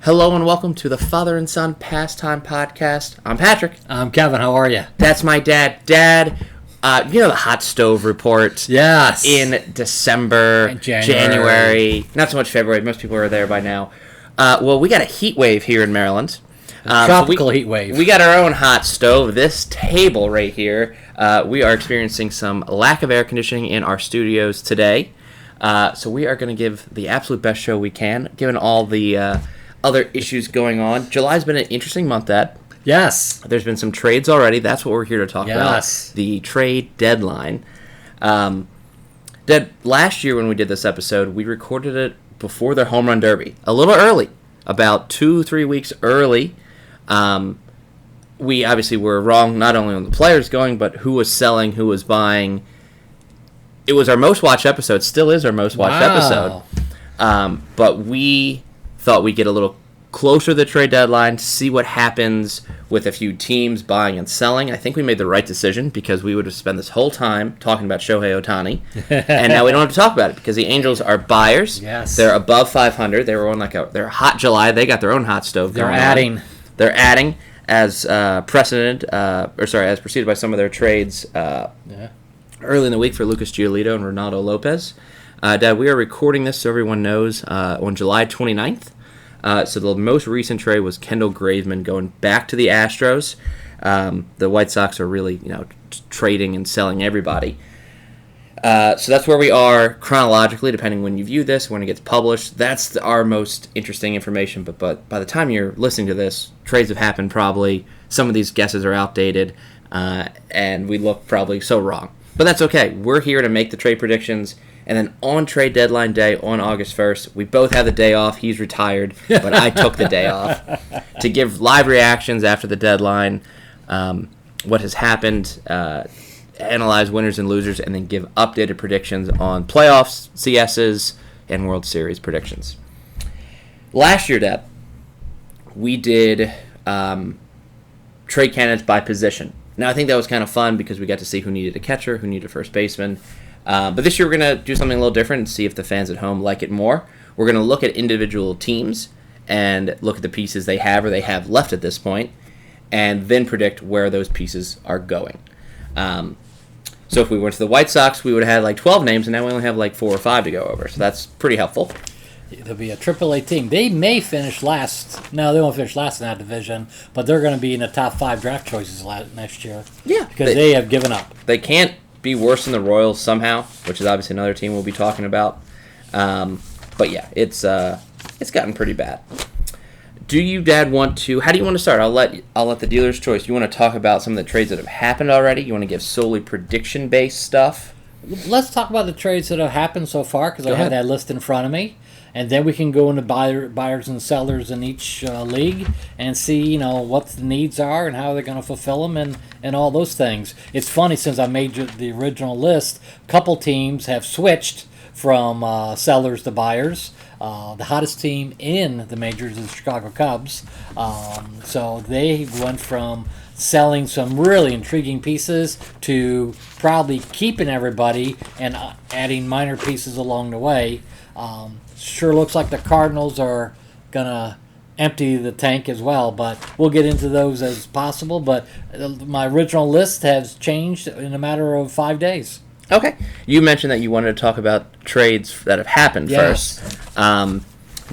Hello and welcome to the Father and Son Pastime Podcast. I'm Patrick. I'm Kevin. How are you? That's my dad. Dad, you know the hot stove report? Yes. In December, And January. not so much February. Most people are there by now. Well, we got a heat wave here in Maryland. Tropical heat wave. We got our own hot stove. This table right here, we are experiencing some lack of air conditioning in our studios today. So we are going to give the absolute best show we can, given all the other issues going on. July's been an interesting month, Dad. Yes. There's been some trades already. That's what we're here to talk about. The trade deadline. Dad, last year when we did this episode, we recorded it before the Home Run Derby. A little early. About 2-3 weeks early. We obviously were wrong not only on the players going, but who was selling, who was buying. It was our most watched episode. Still is our most watched episode. But we thought we'd get a little closer to the trade deadline, see what happens with a few teams buying and selling. I think we made the right decision because we would have spent this whole time talking about Shohei Ohtani. And now we don't have to talk about it because the Angels are buyers. Yes. They're above 500. They were on they're a hot July. They got their own hot stove going on. They're adding as as preceded by some of their trades early in the week for Lucas Giolito and Ronaldo Lopez. Dad, we are recording this so everyone knows on July 29th. So the most recent trade was Kendall Graveman going back to the Astros. The White Sox are really, trading and selling everybody. So that's where we are chronologically, depending when you view this, when it gets published. That's our most interesting information. But by the time you're listening to this, trades have happened probably. Some of these guesses are outdated, and we look probably so wrong. But that's okay. We're here to make the trade predictions. And then on trade deadline day on August 1st, we both have the day off. He's retired, but I took the day off to give live reactions after the deadline, what has happened, analyze winners and losers, and then give updated predictions on playoffs, CSs, and World Series predictions. Last year, Deb, we did trade candidates by position. Now, I think that was kind of fun because we got to see who needed a catcher, who needed a first baseman. But this year we're going to do something a little different and see if the fans at home like it more. We're going to look at individual teams and look at the pieces they have or they have left at this point, and then predict where those pieces are going. So if we went to the White Sox, we would have had 12 names, and now we only have 4 or 5 to go over. So that's pretty helpful. There'll be a AAA team. They may finish last. No, they won't finish last in that division, but they're going to be in the top 5 draft choices next year. Yeah. Because they have given up. They can't be worse than the Royals somehow, which is obviously another team we'll be talking about. But yeah, it's gotten pretty bad. Do you, Dad, want to? How do you want to start? I'll let the dealer's choice. You want to talk about some of the trades that have happened already? You want to give solely prediction-based stuff? Let's talk about the trades that have happened so far because I have that list in front of me. And then we can go into buyers and sellers in each league and see, what the needs are and how they're going to fulfill them and all those things. It's funny, since I made the original list, a couple teams have switched from sellers to buyers. The hottest team in the majors is the Chicago Cubs. So they went from selling some really intriguing pieces to probably keeping everybody and adding minor pieces along the way. Sure looks like the Cardinals are going to empty the tank as well, but we'll get into those as possible. But my original list has changed in a matter of 5 days. Okay. You mentioned that you wanted to talk about trades that have happened first.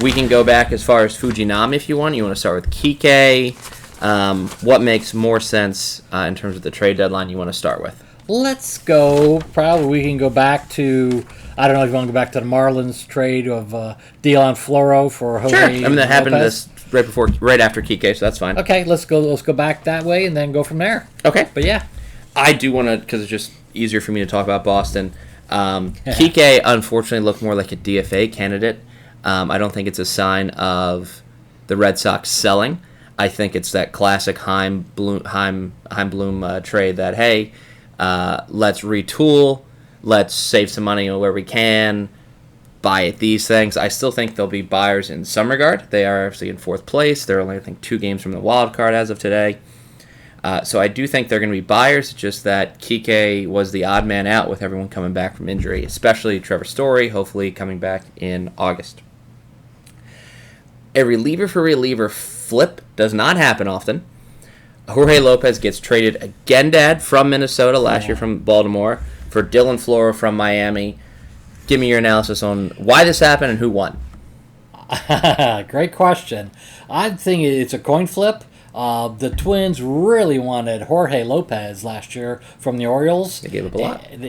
We can go back as far as Fujinami if you want. You want to start with Kike. What makes more sense in terms of the trade deadline you want to start with? Let's go. Probably we can go back to, I don't know if you want to go back to the Marlins trade of Deion Floro for Jose. Sure. That happened right after Kike, so that's fine. Okay, let's go back that way and then go from there. Okay. But yeah. I do want to, because it's just easier for me to talk about Boston. Kike, unfortunately, looked more like a DFA candidate. I don't think it's a sign of the Red Sox selling. I think it's that classic Heim Bloom trade that, hey, let's retool, let's save some money where we can, buy at these things. I still think there'll be buyers in some regard. They are actually in 4th place. They're only, I think, 2 games from the wild card as of today. So I do think they're going to be buyers, just that Kike was the odd man out with everyone coming back from injury, especially Trevor Story, hopefully coming back in August. A reliever for reliever flip does not happen often. Jorge Lopez gets traded again, Dad, from Minnesota last year from Baltimore for Dylan Floro from Miami. Give me your analysis on why this happened and who won. Great question. I think it's a coin flip. The Twins really wanted Jorge Lopez last year from the Orioles. They gave up a lot. And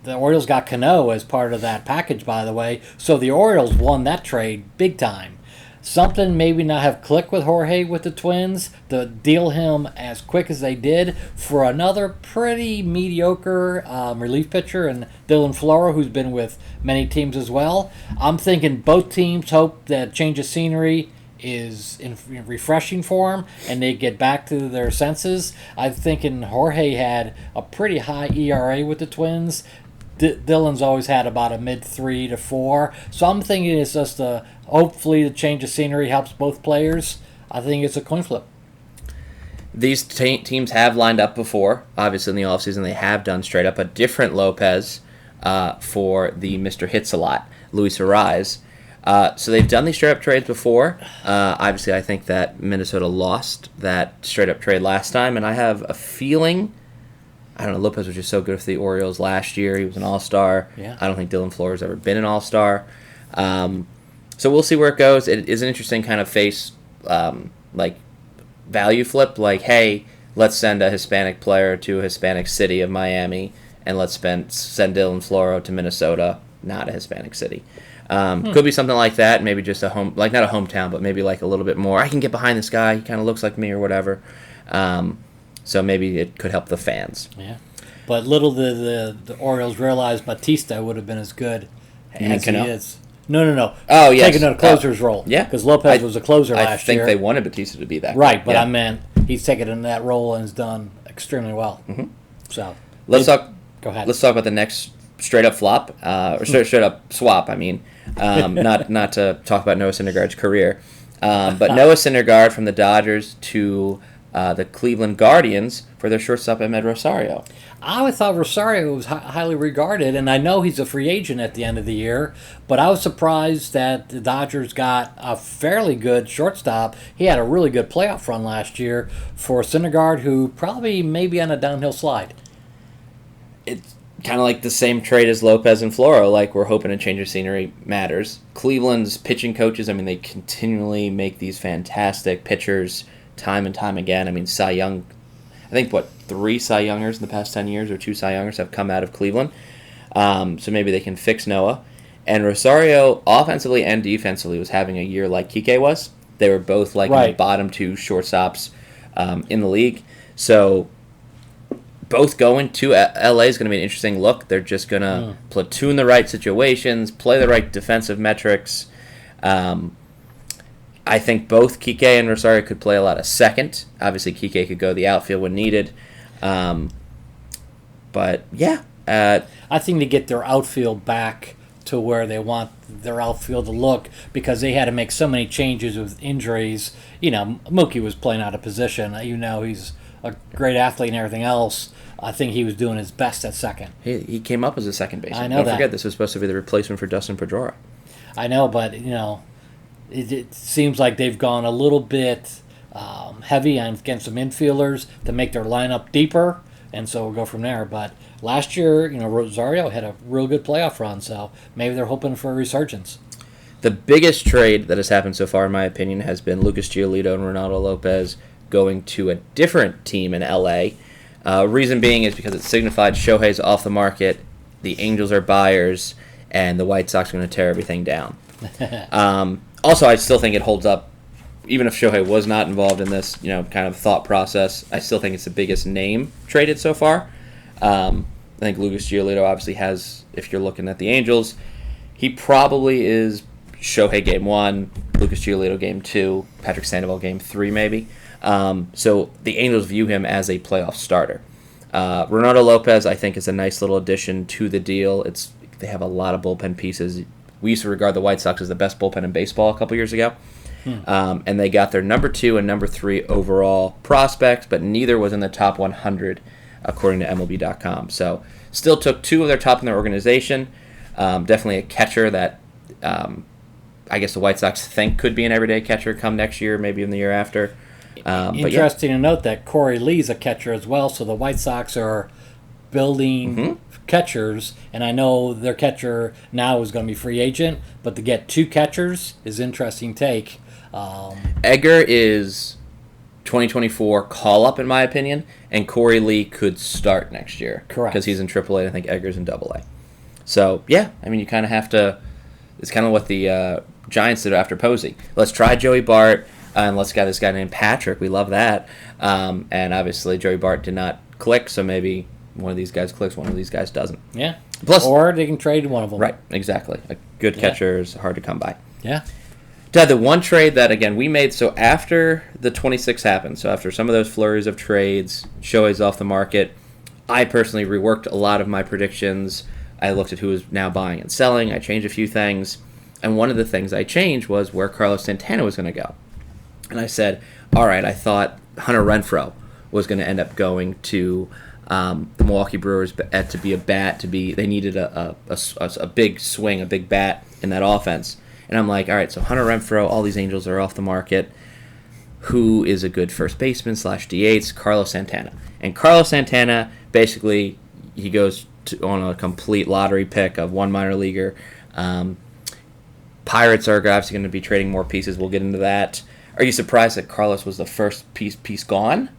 the Orioles got Cano as part of that package, by the way. So the Orioles won that trade big time. Something maybe not have clicked with Jorge with the Twins to deal him as quick as they did for another pretty mediocre relief pitcher and Dylan Floro, who's been with many teams as well. I'm thinking both teams hope that change of scenery is refreshing for them and they get back to their senses. I'm thinking Jorge had a pretty high ERA with the Twins. Dylan's always had about a mid 3 to 4. So I'm thinking it's just hopefully the change of scenery helps both players. I think it's a coin flip. These teams have lined up before. Obviously, in the offseason, they have done straight up a different Lopez for the Mr. Hits-A-Lot, Luis Arraez. So they've done these straight-up trades before. Obviously, I think that Minnesota lost that straight-up trade last time, and I have a feeling, I don't know, Lopez was just so good for the Orioles last year. He was an all-star. Yeah. I don't think Dylan Floro's ever been an all-star. So we'll see where it goes. It is an interesting kind of face, value flip. Like, hey, let's send a Hispanic player to a Hispanic city of Miami, and let's send Dylan Floro to Minnesota, not a Hispanic city. Could be something like that. Maybe just a home, like not a hometown, but maybe like a little bit more. I can get behind this guy. He kind of looks like me or whatever. So maybe it could help the fans. Yeah, but little the Orioles realized Batista would have been as good as he is. No. Oh, yes. Taking a closer's role. Yeah. Because Lopez was a closer last year. I think they wanted Batista to be that. Right, but yeah. I meant he's taken in that role and has done extremely well. Mm-hmm. So Go ahead. Let's talk about the next straight up flop, or straight up swap. I mean, not to talk about Noah Syndergaard's career, but Noah Syndergaard from the Dodgers to the Cleveland Guardians for their shortstop Ahmed Rosario. I always thought Rosario was highly regarded, and I know he's a free agent at the end of the year, but I was surprised that the Dodgers got a fairly good shortstop. He had a really good playoff run last year for Syndergaard, who probably may be on a downhill slide. It's kind of like the same trade as Lopez and Floro, like we're hoping a change of scenery matters. Cleveland's pitching coaches, I mean, they continually make these fantastic pitchers time and time again. I mean, Cy Young, I think, 3 Cy Youngers in the past 10 years or 2 Cy Youngers have come out of Cleveland. So maybe they can fix Noah. And Rosario, offensively and defensively, was having a year like Kike was. They were both like in the bottom 2 shortstops in the league. So both going to LA is going to be an interesting look. They're just going to platoon the right situations, play the right defensive metrics. I think both Kike and Rosario could play a lot of second. Obviously, Kike could go the outfield when needed. But, yeah. I think they get their outfield back to where they want their outfield to look because they had to make so many changes with injuries. You know, Mookie was playing out of position. You know, he's a great athlete and everything else. I think he was doing his best at second. He came up as a second baseman. I know Don't forget, this was supposed to be the replacement for Dustin Pedroia. I know, but, you know, it seems like they've gone a little bit heavy against some infielders to make their lineup deeper, and so we'll go from there. But last year, you know, Rosario had a real good playoff run, so maybe they're hoping for a resurgence. The biggest trade that has happened so far, in my opinion, has been Lucas Giolito and Ronaldo Lopez going to a different team in L.A. Reason being is because it signified Shohei's off the market, the Angels are buyers, and the White Sox are going to tear everything down. Also, I still think it holds up, even if Shohei was not involved in this, you know, kind of thought process. I still think it's the biggest name traded so far. I think Lucas Giolito obviously has, if you're looking at the Angels, he probably is Shohei Game 1, Lucas Giolito Game 2, Patrick Sandoval Game 3 maybe. So the Angels view him as a playoff starter. Ronaldo Lopez, I think, is a nice little addition to the deal. They have a lot of bullpen pieces. We used to regard the White Sox as the best bullpen in baseball a couple years ago. And they got their number 2 and number 3 overall prospects, but neither was in the top 100 according to MLB.com. So still took 2 of their top in their organization. Definitely a catcher that I guess the White Sox think could be an everyday catcher come next year, maybe in the year after. Interesting to note that Corey Lee's a catcher as well, so the White Sox are building catchers, and I know their catcher now is going to be free agent, but to get 2 catchers is interesting take. Edgar is 2024 call-up, in my opinion, and Corey Lee could start next year. Correct. Because he's in AAA, I think Edgar's in AA. So, yeah, I mean, you kind of have to... It's kind of what the Giants did after Posey. Let's try Joey Bart, and let's get this guy named Patrick. We love that. And obviously, Joey Bart did not click, so maybe one of these guys clicks, one of these guys doesn't. Yeah. Plus, or they can trade one of them. Right, exactly. A good catcher is hard to come by. Yeah. Dad, the one trade that, again, we made, so after the 26 happened, so after some of those flurries of trades, Shohei's off the market, I personally reworked a lot of my predictions. I looked at who was now buying and selling. I changed a few things. And one of the things I changed was where Carlos Santana was going to go. And I said, all right, I thought Hunter Renfroe was going to end up going to the Milwaukee Brewers to be a bat. They needed a big swing, a big bat in that offense. And I'm like, all right, so Hunter Renfroe, all these Angels are off the market. Who is a good first baseman / DH? Carlos Santana. And Carlos Santana, basically, he goes on a complete lottery pick of one minor leaguer. Pirates are obviously going to be trading more pieces. We'll get into that. Are you surprised that Carlos was the first piece gone?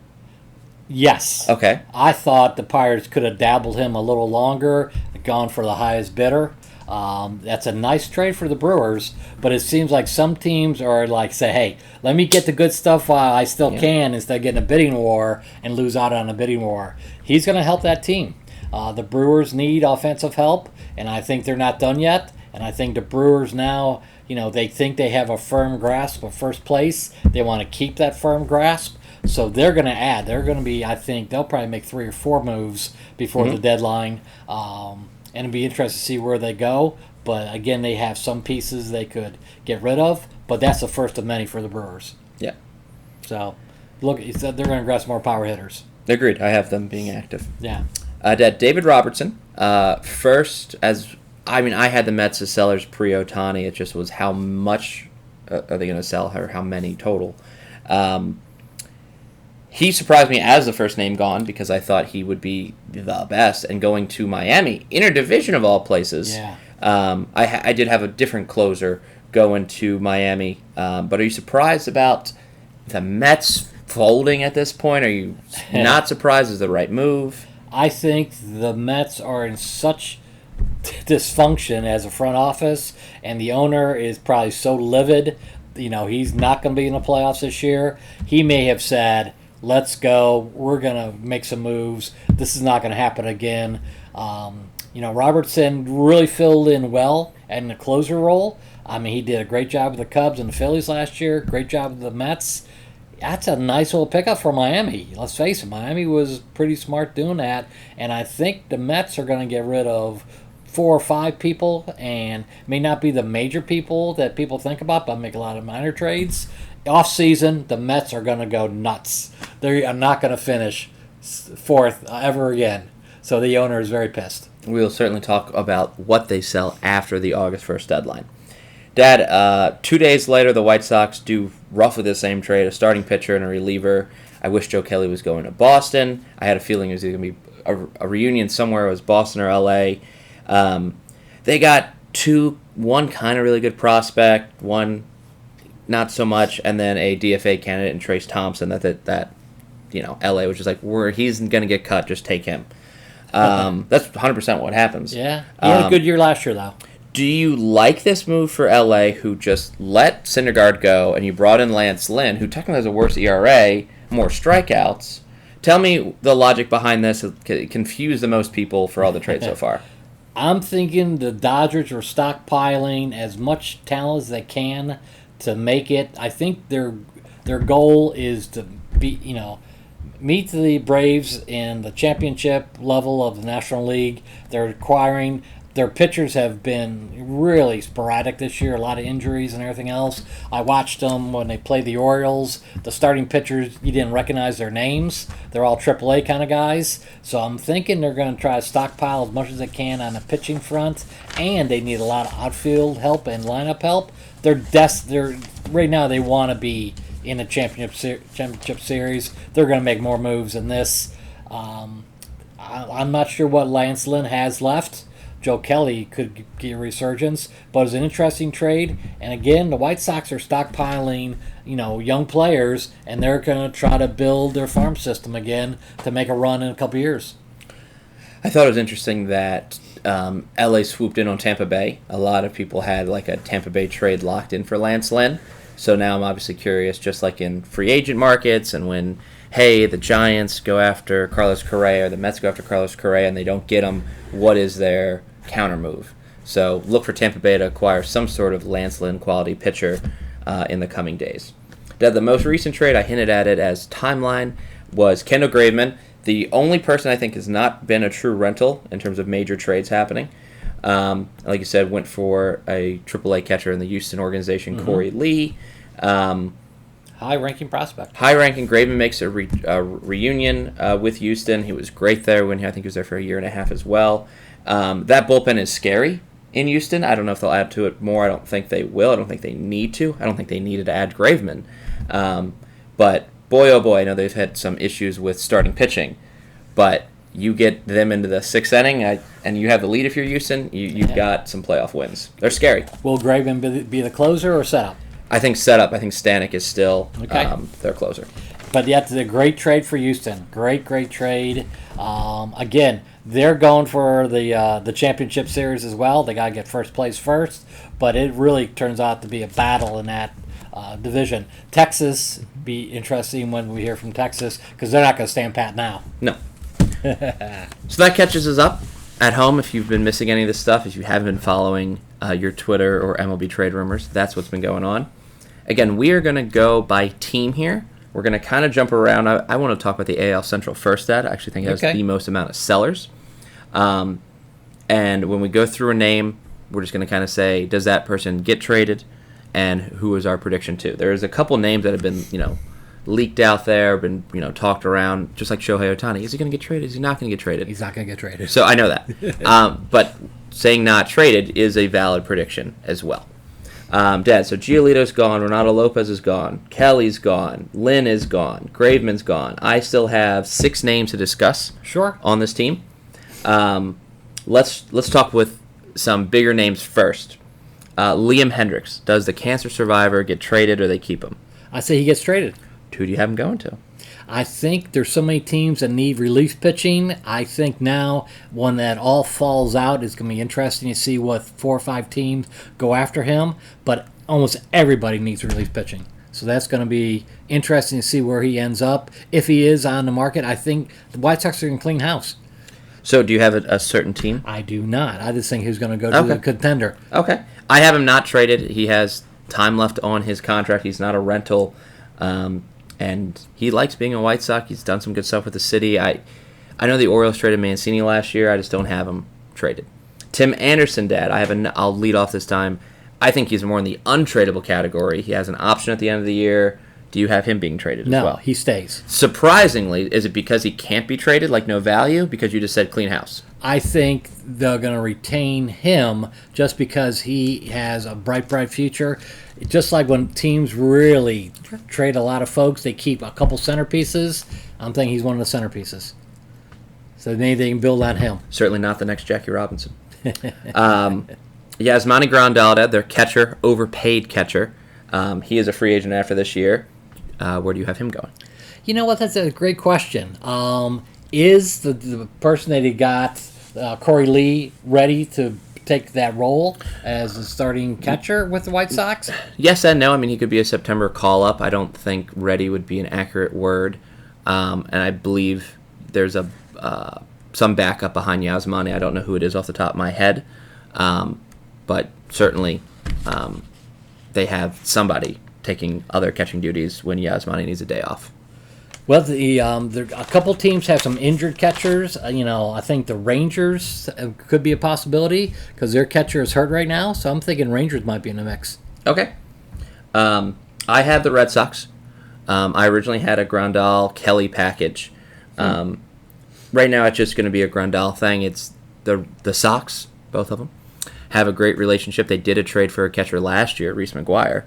Yes. Okay. I thought the Pirates could have dabbled him a little longer, gone for the highest bidder. That's a nice trade for the Brewers, but it seems like some teams are like, say, hey, let me get the good stuff while I still can instead of getting a bidding war and lose out on a bidding war. He's going to help that team. The Brewers need offensive help, and I think they're not done yet. And I think the Brewers now, they think they have a firm grasp of first place. They want to keep that firm grasp. So they're going to add. They're going to be, I think, they'll probably make 3 or 4 moves before the deadline. And it'll be interesting to see where they go. But again, they have some pieces they could get rid of. But that's the first of many for the Brewers. Yeah. So, look, he said they're going to grab some more power hitters. Agreed. I have them being active. Yeah. David Robertson, first, I had the Mets as sellers pre-Ohtani. It just was how much are they going to sell, or how many total. He surprised me as the first name gone because I thought he would be the best. And going to Miami, interdivision of all places, I did have a different closer going to Miami. But are you surprised about the Mets folding at this point? Are you not surprised? Is the right move? I think the Mets are in such dysfunction as a front office, and the owner is probably so livid. He's not going to be in the playoffs this year. He may have said, let's go, we're going to make some moves, this is not going to happen again. Robertson really filled in well in the closer role. He did a great job with the Cubs and the Phillies last year, great job with the Mets. That's a nice little pickup for Miami. Let's face it, Miami was pretty smart doing that, and I think the Mets are going to get rid of 4 or 5 people, and may not be the major people that people think about, but make a lot of minor trades. Off season, the Mets are going to go nuts. They are not going to finish 4th ever again. So the owner is very pissed. We'll certainly talk about what they sell after the August 1st deadline. Dad, 2 days later, the White Sox do roughly the same trade, a starting pitcher and a reliever. I wish Joe Kelly was going to Boston. I had a feeling it was going to be a reunion somewhere. It was Boston or L.A. They got one kind of really good prospect, one not so much, and then a DFA candidate in Trace Thompson that LA was just like, he's going to get cut, just take him. That's 100% what happens. Yeah. He had a good year last year, though. Do you like this move for LA, who just let Syndergaard go, and you brought in Lance Lynn, who technically has a worse ERA, more strikeouts? Tell me the logic behind this. It confused the most people for all the trades so far. I'm thinking the Dodgers are stockpiling as much talent as they can to make it. I think their goal is to meet the Braves in the championship level of the National League. They're acquiring. Their pitchers have been really sporadic this year, a lot of injuries and everything else. I watched them when they played the Orioles. The starting pitchers, you didn't recognize their names. They're all AAA kind of guys. So I'm thinking they're going to try to stockpile as much as they can on the pitching front, and they need a lot of outfield help and lineup help. they're right now they want to be in the championship series. They're going to make more moves than this. I'm not sure what Lance Lynn has left. Joe Kelly could get a resurgence, but it's an interesting trade. And again, the White Sox are stockpiling, young players, and they're going to try to build their farm system again to make a run in a couple years. I thought it was interesting that LA swooped in on Tampa Bay. A lot of people had like a Tampa Bay trade locked in for Lance Lynn. So now I'm obviously curious, just like in free agent markets and when, hey, the Giants go after Carlos Correa or the Mets go after Carlos Correa and they don't get him, what is their counter move? So look for Tampa Bay to acquire some sort of Lance Lynn quality pitcher in the coming days. The most recent trade, I hinted at it as timeline, was Kendall Graveman. The only person I think has not been a true rental in terms of major trades happening. Like you said, went for a AAA catcher in the Houston organization, Corey Lee. High-ranking prospect. High-ranking. Graveman makes a reunion with Houston. He was great there when I think he was there for a year and a half as well. That bullpen is scary in Houston. I don't know if they'll add to it more. I don't think they will. I don't think they need to. I don't think they needed to add Graveman. But boy, oh boy, I know they've had some issues with starting pitching. But you get them into the sixth inning, and you have the lead if you're Houston, you've got some playoff wins. They're scary. Will Graveman be the closer or setup? I think setup. I think Stanek is still their closer. But yet, it's a great trade for Houston. Great trade. Again, they're going for the championship series as well. They got to get first place first. But it really turns out to be a battle in that division. Texas, be interesting when we hear from Texas, because they're not going to stand pat now. No. So that catches us up at home. If you've been missing any of this stuff, if you haven't been following your Twitter or MLB trade rumors, that's what's been going on. Again, we are going to go by team here. We're going to kind of jump around. I want to talk about the AL Central first, Dad. I actually think it has the most amount of sellers. And when we go through a name, we're just going to kind of say, does that person get traded? And who is our prediction to? There's a couple names that have been, leaked out there, been talked around, just like Shohei Ohtani. Is he going to get traded? Is he not going to get traded? He's not going to get traded. So I know that. But saying not traded is a valid prediction as well. Dad, so Giolito's gone, Ronaldo Lopez is gone, Kelly's gone, Lynn is gone, Graveman's gone. I still have 6 names to discuss on this team. Let's talk with some bigger names first. Liam Hendricks. Does the cancer survivor get traded or they keep him? I say he gets traded. Who do you have him going to? I think there's so many teams that need relief pitching. I think now when that all falls out, it's going to be interesting to see what 4 or 5 teams go after him. But almost everybody needs relief pitching. So that's going to be interesting to see where he ends up. If he is on the market, I think the White Sox are going to clean house. So do you have a certain team? I do not. I just think he's going to go to a contender. Okay. I have him not traded. He has time left on his contract. He's not a rental. And he likes being a White Sox. He's done some good stuff with the city. I know the Orioles traded Mancini last year. I just don't have him traded. Tim Anderson, Dad. I'll lead off this time. I think he's more in the untradeable category. He has an option at the end of the year. Do you have him being traded as well? No, he stays. Surprisingly, is it because he can't be traded, like no value? Because you just said clean house. I think they're going to retain him just because he has a bright future. Just like when teams really trade a lot of folks, they keep a couple centerpieces. I'm thinking he's one of the centerpieces. So maybe they can build on him. Certainly not the next Jackie Robinson. Yasmani Grandal, their catcher, overpaid catcher. He is a free agent after this year. Where do you have him going? You know what? That's a great question. Is the person that he got, Corey Lee, ready to take that role as a starting catcher with the White Sox? Yes and no. I mean, he could be a September call-up. I don't think ready would be an accurate word. And I believe there's some backup behind Yasmani. I don't know who it is off the top of my head. But certainly they have somebody taking other catching duties when Yasmani needs a day off. Well, a couple teams have some injured catchers. I think the Rangers could be a possibility because their catcher is hurt right now. So I'm thinking Rangers might be in the mix. Okay. I have the Red Sox. I originally had a Grandal Kelly package. Right now, it's just going to be a Grandal thing. It's the Sox, both of them, have a great relationship. They did a trade for a catcher last year, Reese McGuire.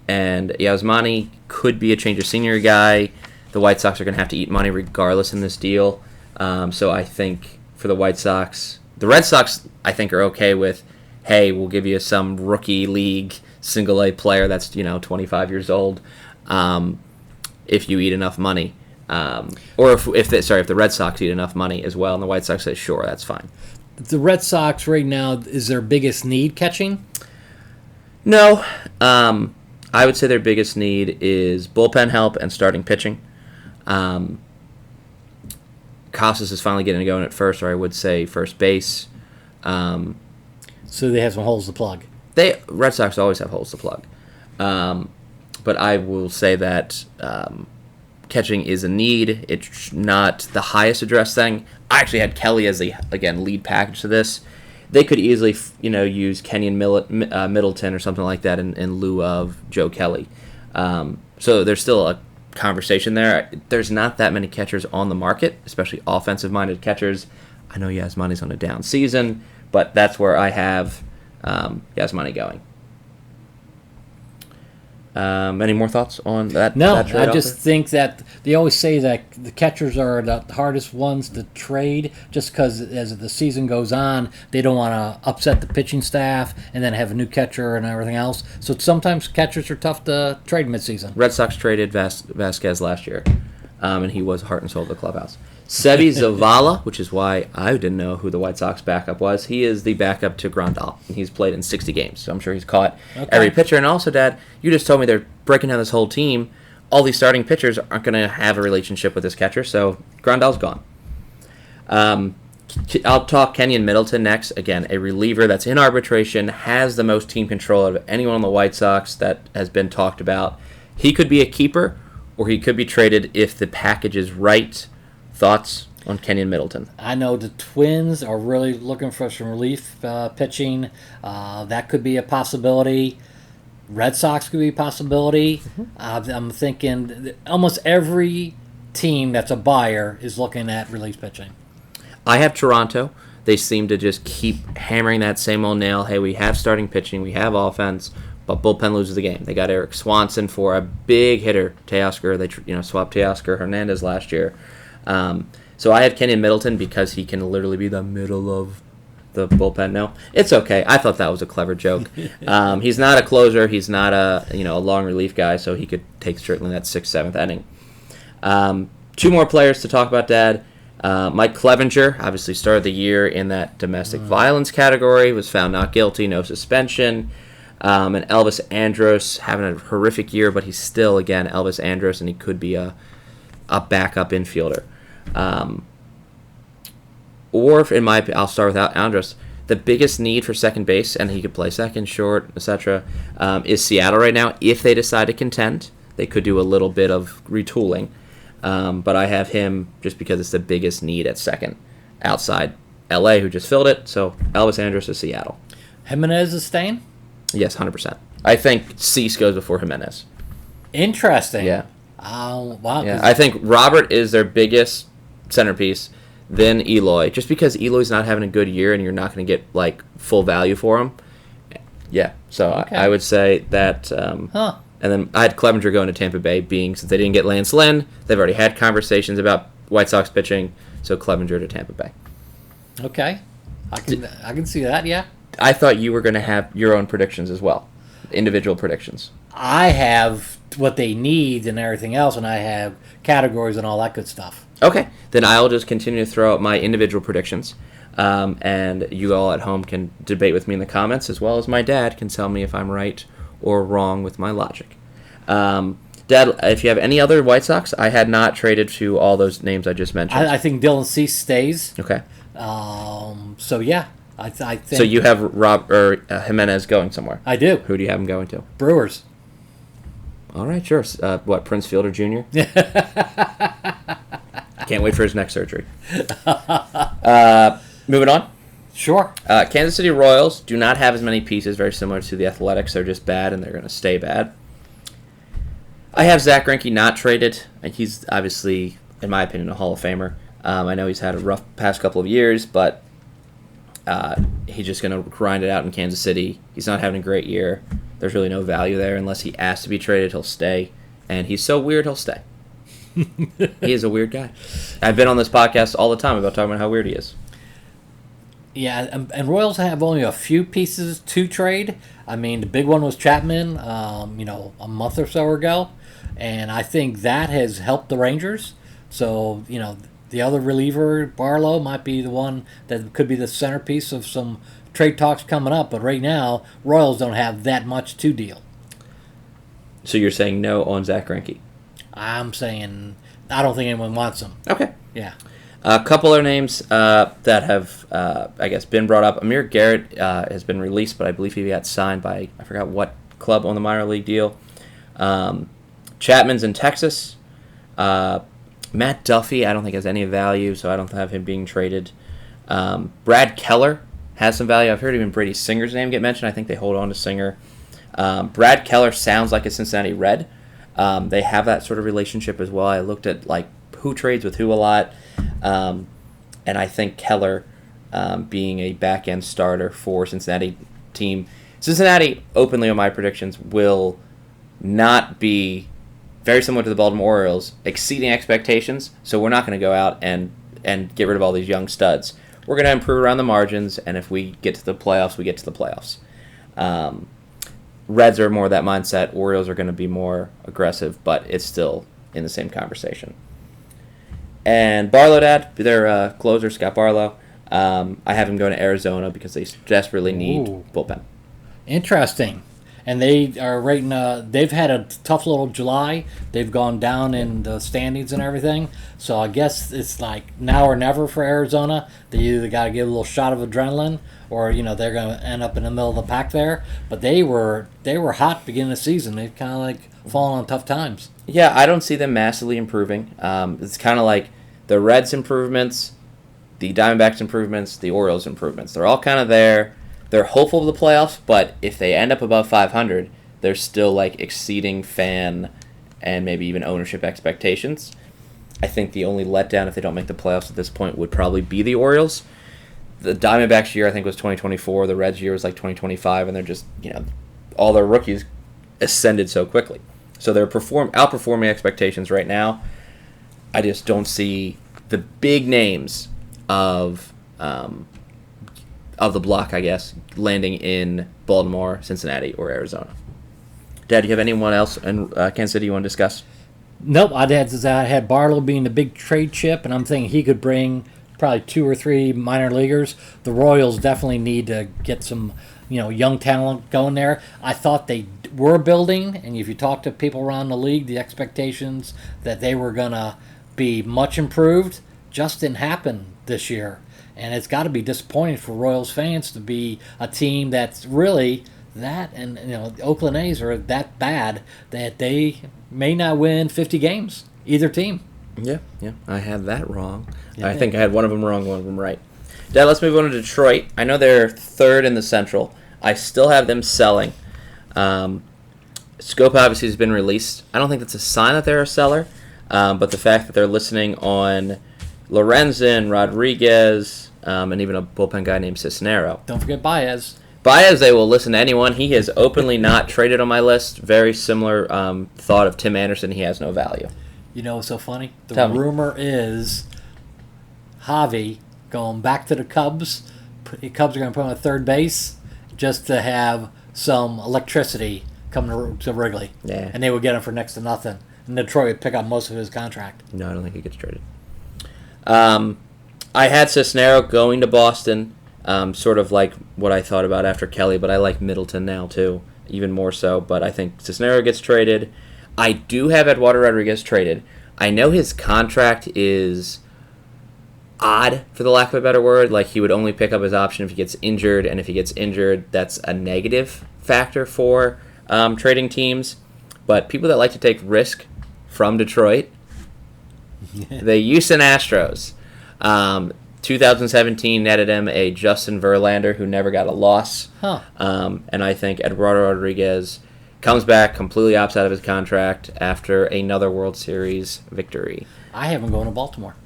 And Yasmani could be a change of scenery guy. The White Sox are going to have to eat money regardless in this deal. So I think for the White Sox, the Red Sox, I think, are okay with, hey, we'll give you some rookie league single-A player that's 25 years old if you eat enough money. Or if the Red Sox eat enough money as well, and the White Sox say, sure, that's fine. The Red Sox right now, is their biggest need catching? No. I would say their biggest need is bullpen help and starting pitching. Casas is finally getting going at first, or I would say first base. So they have some holes to plug. Red Sox always have holes to plug. But I will say that catching is a need. It's not the highest addressed thing. I actually had Kelly as the, again, lead package to this. They could easily, use Kenyon Middleton or something like that in lieu of Joe Kelly. So there's still a conversation there. There's not that many catchers on the market, especially offensive-minded catchers. I know Yasmani's on a down season, but that's where I have Yasmani going. Any more thoughts on that? No, that trade I just think that they always say that the catchers are the hardest ones to trade just because as the season goes on, they don't want to upset the pitching staff and then have a new catcher and everything else. So sometimes catchers are tough to trade midseason. Red Sox traded Vasquez last year, and he was heart and soul of the clubhouse. Sebi Zavala, which is why I didn't know who the White Sox backup was. He is the backup to Grandal, and he's played in 60 games, so I'm sure he's caught every pitcher. And also, Dad, you just told me they're breaking down this whole team. All these starting pitchers aren't going to have a relationship with this catcher, so Grandal's gone. I'll talk Kenyon Middleton next. Again, a reliever that's in arbitration, has the most team control of anyone on the White Sox that has been talked about. He could be a keeper, or he could be traded if the package is right. Thoughts on Kenyon Middleton? I know the Twins are really looking for some relief pitching. That could be a possibility. Red Sox could be a possibility. I'm thinking almost every team that's a buyer is looking at relief pitching. I have Toronto. They seem to just keep hammering that same old nail. Hey, we have starting pitching, we have offense, but bullpen loses the game. They got Eric Swanson for a big hitter, Teoscar. They swapped Teoscar Hernandez last year. So I have Kenyon Middleton because he can literally be the middle of the bullpen. No, it's okay. I thought that was a clever joke. He's not a closer. He's not a long relief guy, so he could take certainly that 6th, 7th inning. Two more players to talk about, Dad. Mike Clevenger obviously started the year in that domestic violence category, was found not guilty, no suspension. And Elvis Andrus having a horrific year, but he's still, again, Elvis Andrus, and he could be a backup infielder. Or, I'll start without Andrus. The biggest need for second base, and he could play second, short, etc., is Seattle right now. If they decide to contend, they could do a little bit of retooling. But I have him just because it's the biggest need at second, outside L.A., who just filled it. So Elvis Andrus is Seattle. Jimenez is staying? Yes, 100%. I think Cease goes before Jimenez. Interesting. Yeah. Wow. Yeah, I think Robert is their biggest centerpiece, then Eloy. Just because Eloy's not having a good year and you're not going to get full value for him. Yeah, so okay. I would say that. And then I had Clevenger going to Tampa Bay, since they didn't get Lance Lynn, they've already had conversations about White Sox pitching, so Clevenger to Tampa Bay. Okay, I can see that. Yeah. I thought you were going to have your own predictions as well, individual predictions. I have what they need and everything else, and I have categories and all that good stuff. Okay, then I'll just continue to throw out my individual predictions, and you all at home can debate with me in the comments, as well as my dad can tell me if I'm right or wrong with my logic. Dad, if you have any other White Sox, I had not traded to all those names I just mentioned. I think Dylan Cease stays. Okay. So yeah, I think. So you have Jimenez going somewhere. I do. Who do you have him going to? Brewers. All right, sure. Prince Fielder Jr.? Can't wait for his neck surgery. Moving on. Sure. Kansas City Royals do not have as many pieces, very similar to the Athletics. They're just bad, and they're going to stay bad. I have Zach Greinke not traded. He's obviously, in my opinion, a Hall of Famer. I know he's had a rough past couple of years, but He's just going to grind it out in Kansas City. He's not having a great year. There's really no value there unless he asks to be traded. He'll stay, and he's so weird. He'll stay. He is a weird guy. I've been on this podcast all the time about talking about how weird he is. Yeah, and Royals have only a few pieces to trade. I mean, the big one was Chapman, a month or so ago, and I think that has helped the Rangers. So, the other reliever, Barlow, might be the one that could be the centerpiece of some trade talks coming up. But right now, Royals don't have that much to deal. So you're saying no on Zach Greinke? I'm saying I don't think anyone wants him. Okay. Yeah. A couple other names that have, I guess, been brought up. Amir Garrett has been released, but I believe he got signed by, I forgot what club on the minor league deal. Chapman's in Texas. Matt Duffy, I don't think has any value, so I don't have him being traded. Brad Keller has some value. I've heard even Brady Singer's name get mentioned. I think they hold on to Singer. Brad Keller sounds like a Cincinnati Red. They have that sort of relationship as well. I looked at who trades with who a lot, and I think Keller being a back-end starter for Cincinnati team. Cincinnati, openly on my predictions, will not be very similar to the Baltimore Orioles, exceeding expectations, so we're not going to go out and get rid of all these young studs. We're going to improve around the margins, and if we get to the playoffs, we get to the playoffs. Reds are more that mindset. Orioles are going to be more aggressive, but it's still in the same conversation. And Barlow, their closer, Scott Barlow, I have him going to Arizona because they desperately need bullpen. Interesting. And they are they've had a tough little July. They've gone down in the standings and everything. So I guess it's like now or never for Arizona. They either got to give a little shot of adrenaline or, they're going to end up in the middle of the pack there. But they were hot beginning of the season. They've kind of fallen on tough times. Yeah, I don't see them massively improving. It's kind of like the Reds' improvements, the Diamondbacks' improvements, the Orioles' improvements. They're all kind of there. They're hopeful of the playoffs, but if they end up above 500, they're still exceeding fan and maybe even ownership expectations. I think the only letdown if they don't make the playoffs at this point would probably be the Orioles. The Diamondbacks' year I think was 2024. The Reds' year was 2025, and they're just all their rookies ascended so quickly. So they're outperforming expectations right now. I just don't see the big names of the block, I guess, landing in Baltimore, Cincinnati, or Arizona. Dad, do you have anyone else in Kansas City you want to discuss? Nope, I had Barlow being the big trade chip, and I'm thinking he could bring probably 2 or 3 minor leaguers. The Royals definitely need to get some, young talent going there. I thought they were building, and if you talk to people around the league, the expectations that they were going to be much improved just didn't happen this year. And it's got to be disappointing for Royals fans to be a team that's really that, and the Oakland A's are that bad that they may not win 50 games, either team. Yeah, I had that wrong. Yeah. I think I had one of them wrong, one of them right. Dad, let's move on to Detroit. I know they're third in the Central. I still have them selling. Scope obviously has been released. I don't think that's a sign that they're a seller, but the fact that they're listening on Lorenzen, Rodriguez, and even a bullpen guy named Cisnero. Don't forget Baez. Baez, they will listen to anyone. He has openly not traded on my list. Very similar thought of Tim Anderson. He has no value. What's so funny? The rumor is Javi going back to the Cubs. The Cubs are going to put him at third base just to have some electricity come to Wrigley. Yeah. And they would get him for next to nothing. And Detroit would pick up most of his contract. No, I don't think he gets traded. I had Cisnero going to Boston, sort of like what I thought about after Kelly, but I like Middleton now too, even more so. But I think Cisnero gets traded. I do have Eduardo Rodriguez traded. I know his contract is odd, for the lack of a better word. He would only pick up his option if he gets injured, and if he gets injured, that's a negative factor for trading teams. But people that like to take risk from Detroit, the Houston Astros. 2017 netted him a Justin Verlander who never got a loss. And I think Eduardo Rodriguez comes back, completely opts out of his contract after another World Series victory. I have him going to Baltimore.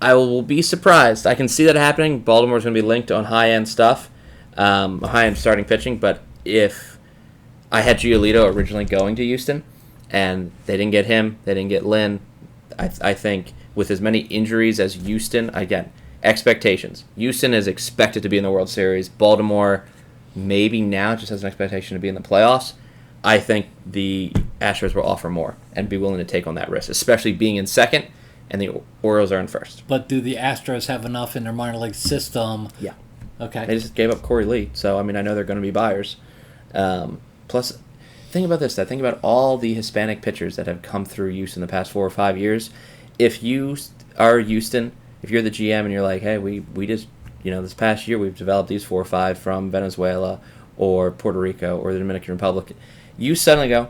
I will be surprised. I can see that happening. Baltimore's going to be linked on high-end stuff, high-end starting pitching. But if I had Giolito originally going to Houston, and they didn't get him, they didn't get Lynn, I think with as many injuries as Houston, again, expectations. Houston is expected to be in the World Series. Baltimore maybe now just has an expectation to be in the playoffs. I think the Astros will offer more and be willing to take on that risk, especially being in second and the Orioles are in first. But do the Astros have enough in their minor league system? Yeah. Okay. They just gave up Corey Lee, so I mean I know they're going to be buyers. Plus, think about this. Think about all the Hispanic pitchers that have come through Houston the past 4 or 5 years. If you are Houston, if you're the GM and you're like, hey, we just, this past year we've developed these 4 or 5 from Venezuela or Puerto Rico or the Dominican Republic, you suddenly go,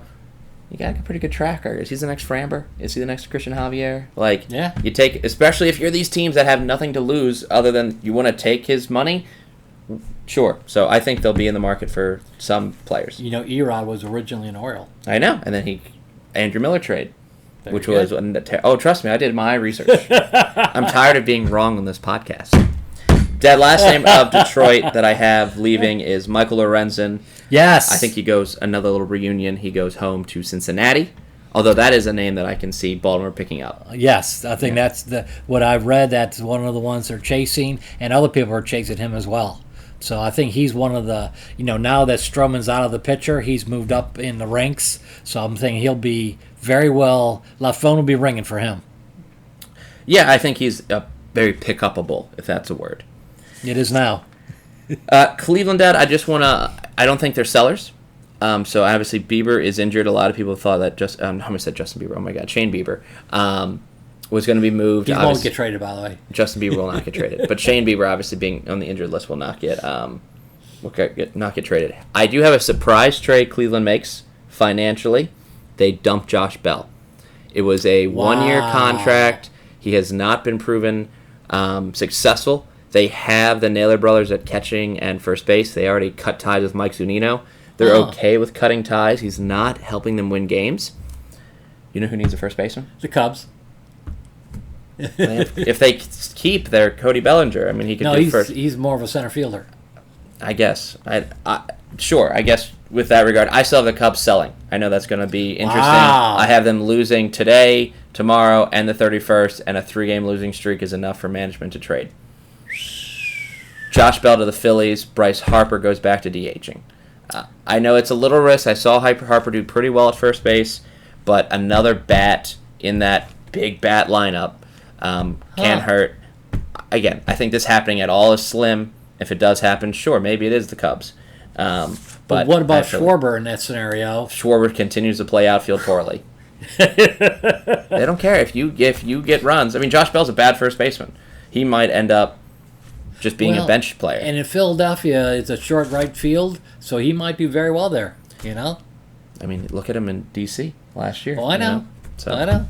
you got a pretty good track record. Is he the next Framber? Is he the next Christian Javier? Yeah. You take, especially if you're these teams that have nothing to lose other than you want to take his money, sure. So I think they'll be in the market for some players. Erod was originally an Oriole. I know. And then Andrew Miller trade, which was, trust me, I did my research. I'm tired of being wrong on this podcast. Dead last name of Detroit that I have leaving is Michael Lorenzen. Yes. I think he goes another little reunion. He goes home to Cincinnati. Although that is a name that I can see Baltimore picking up. Yes, I think that's what I've read. That's one of the ones they're chasing, and other people are chasing him as well. So I think he's one of the, now that Stroman's out of the picture, he's moved up in the ranks. So I'm thinking he'll be very well, the phone will be ringing for him. Yeah, I think he's very pick-upable, if that's a word. It is now. Cleveland, Dad, I don't think they're sellers. So obviously Bieber is injured. A lot of people thought that I almost said Justin Bieber. Oh my God, Shane Bieber was going to be moved. He won't get traded, by the way. Justin Bieber will not get traded, but Shane Bieber, obviously being on the injured list, will not get traded. I do have a surprise trade Cleveland makes financially. They dumped Josh Bell. It was a 1-year contract. He has not been proven successful. They have the Naylor brothers at catching and first base. They already cut ties with Mike Zunino. They're okay with cutting ties. He's not helping them win games. You know who needs a first baseman? The Cubs. If they keep their Cody Bellinger, I mean, he could do first. He's more of a center fielder. I guess. Sure, I guess with that regard. I still have the Cubs selling. I know that's going to be interesting. Wow. I have them losing today, tomorrow, and the 31st, and a 3-game losing streak is enough for management to trade. Josh Bell to the Phillies. Bryce Harper goes back to DHing. I know it's a little risk. I saw Harper do pretty well at first base, but another bat in that big bat lineup can hurt. Again, I think this happening at all is slim. If it does happen, sure, maybe it is the Cubs. But what about Schwarber in that scenario? Schwarber continues to play outfield poorly. They don't care if you get runs. I mean, Josh Bell's a bad first baseman. He might end up just being a bench player. And in Philadelphia, it's a short right field, so he might do very well there, I mean, look at him in D.C. last year. Oh, I know. So, I know.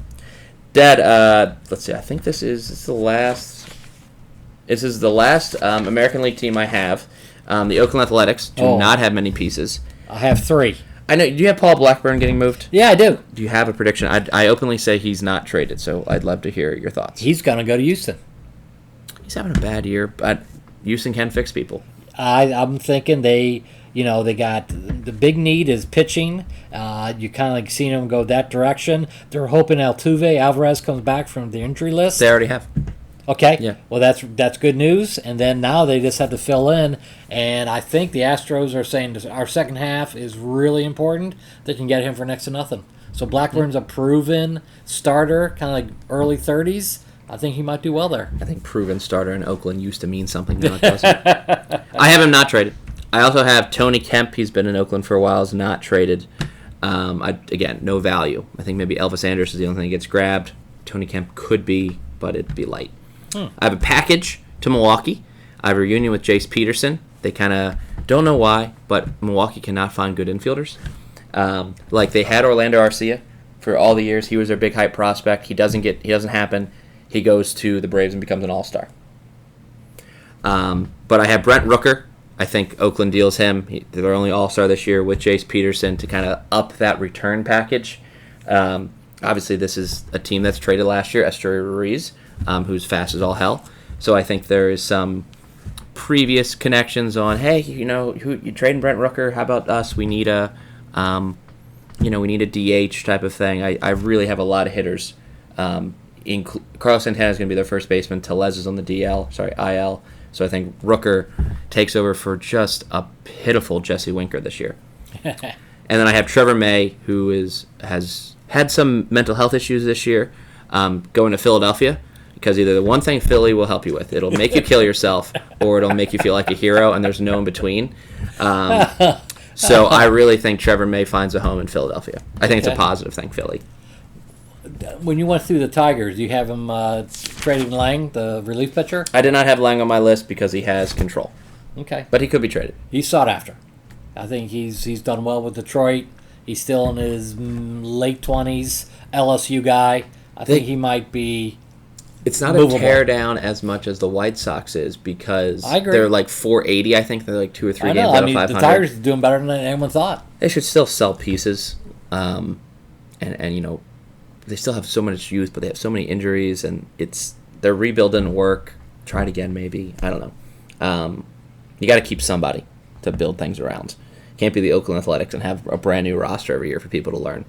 Dad, let's see. I think this is the last American League team I have. The Oakland Athletics do not have many pieces. I have 3. I know. Do you have Paul Blackburn getting moved? Yeah, I do. Do you have a prediction? I openly say he's not traded, so I'd love to hear your thoughts. He's going to go to Houston. He's having a bad year, but Houston can fix people. I'm thinking they got the big need is pitching. You kind of seen them go that direction. They're hoping Alvarez comes back from the injury list. They already have. Okay. Yeah. Well, that's good news. And then now they just have to fill in. And I think the Astros are saying our second half is really important. They can get him for next to nothing. So Blackburn's a proven starter, kind of like early 30s. I think he might do well there. I think proven starter in Oakland used to mean something. Now it doesn't. I have him not traded. I also have Tony Kemp. He's been in Oakland for a while. Is not traded. Again, no value. I think maybe Elvis Andrus is the only thing that gets grabbed. Tony Kemp could be, but it'd be light. I have a package to Milwaukee. I have a reunion with Jace Peterson. They kind of don't know why, but Milwaukee cannot find good infielders. They had Orlando Arcia for all the years. He was their big hype prospect. He doesn't happen. He goes to the Braves and becomes an all-star. But I have Brent Rooker. I think Oakland deals him. They're only all-star this year with Jace Peterson to kind of up that return package. Obviously, this is a team that's traded last year, Esteury Ruiz. who's fast as all hell. So I think there is some previous connections on, hey, who you trading Brent Rooker? How about us? We need a, we need a DH type of thing. I really have a lot of hitters. Carlos Santana is going to be their first baseman. Tellez is on the IL. So I think Rooker takes over for just a pitiful Jesse Winker this year. And then I have Trevor May, who has had some mental health issues this year, going to Philadelphia, because either the one thing Philly will help you with, it'll make you kill yourself, or it'll make you feel like a hero, and there's no in between. So I really think Trevor May finds a home in Philadelphia. I think it's a positive thing, Philly. When you went through the Tigers, do you have him trading Lang, the relief pitcher? I did not have Lang on my list because he has control. Okay. But he could be traded. He's sought after. I think he's done well with Detroit. He's still in his late 20s, LSU guy. I think he might be It's not movable. a tear down as much as the White Sox is, because they're like 480, I think. They're like 2 or 3 games out of 500. The Tigers are doing better than anyone thought. They should still sell pieces. And they still have so much youth, but they have so many injuries, and their rebuild didn't work. Try it again, maybe. I don't know. You got to keep somebody to build things around. Can't be the Oakland Athletics and have a brand new roster every year for people to learn.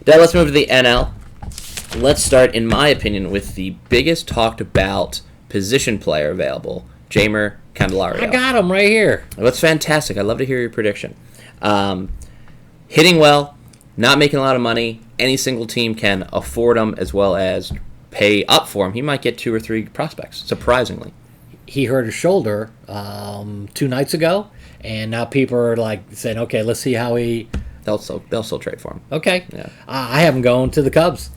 Dad, let's move to the NL. Let's start, in my opinion, with the biggest talked about position player available, Jeimer Candelario. I got him right here. That's fantastic. I'd love to hear your prediction. Hitting well, not making a lot of money. Any single team can afford him as well as pay up for him. He might get 2 or 3 prospects, surprisingly. He hurt his shoulder 2 nights ago, and now people are like saying, okay, let's see how he... They'll still trade for him. Okay. Yeah. I have him going to the Cubs.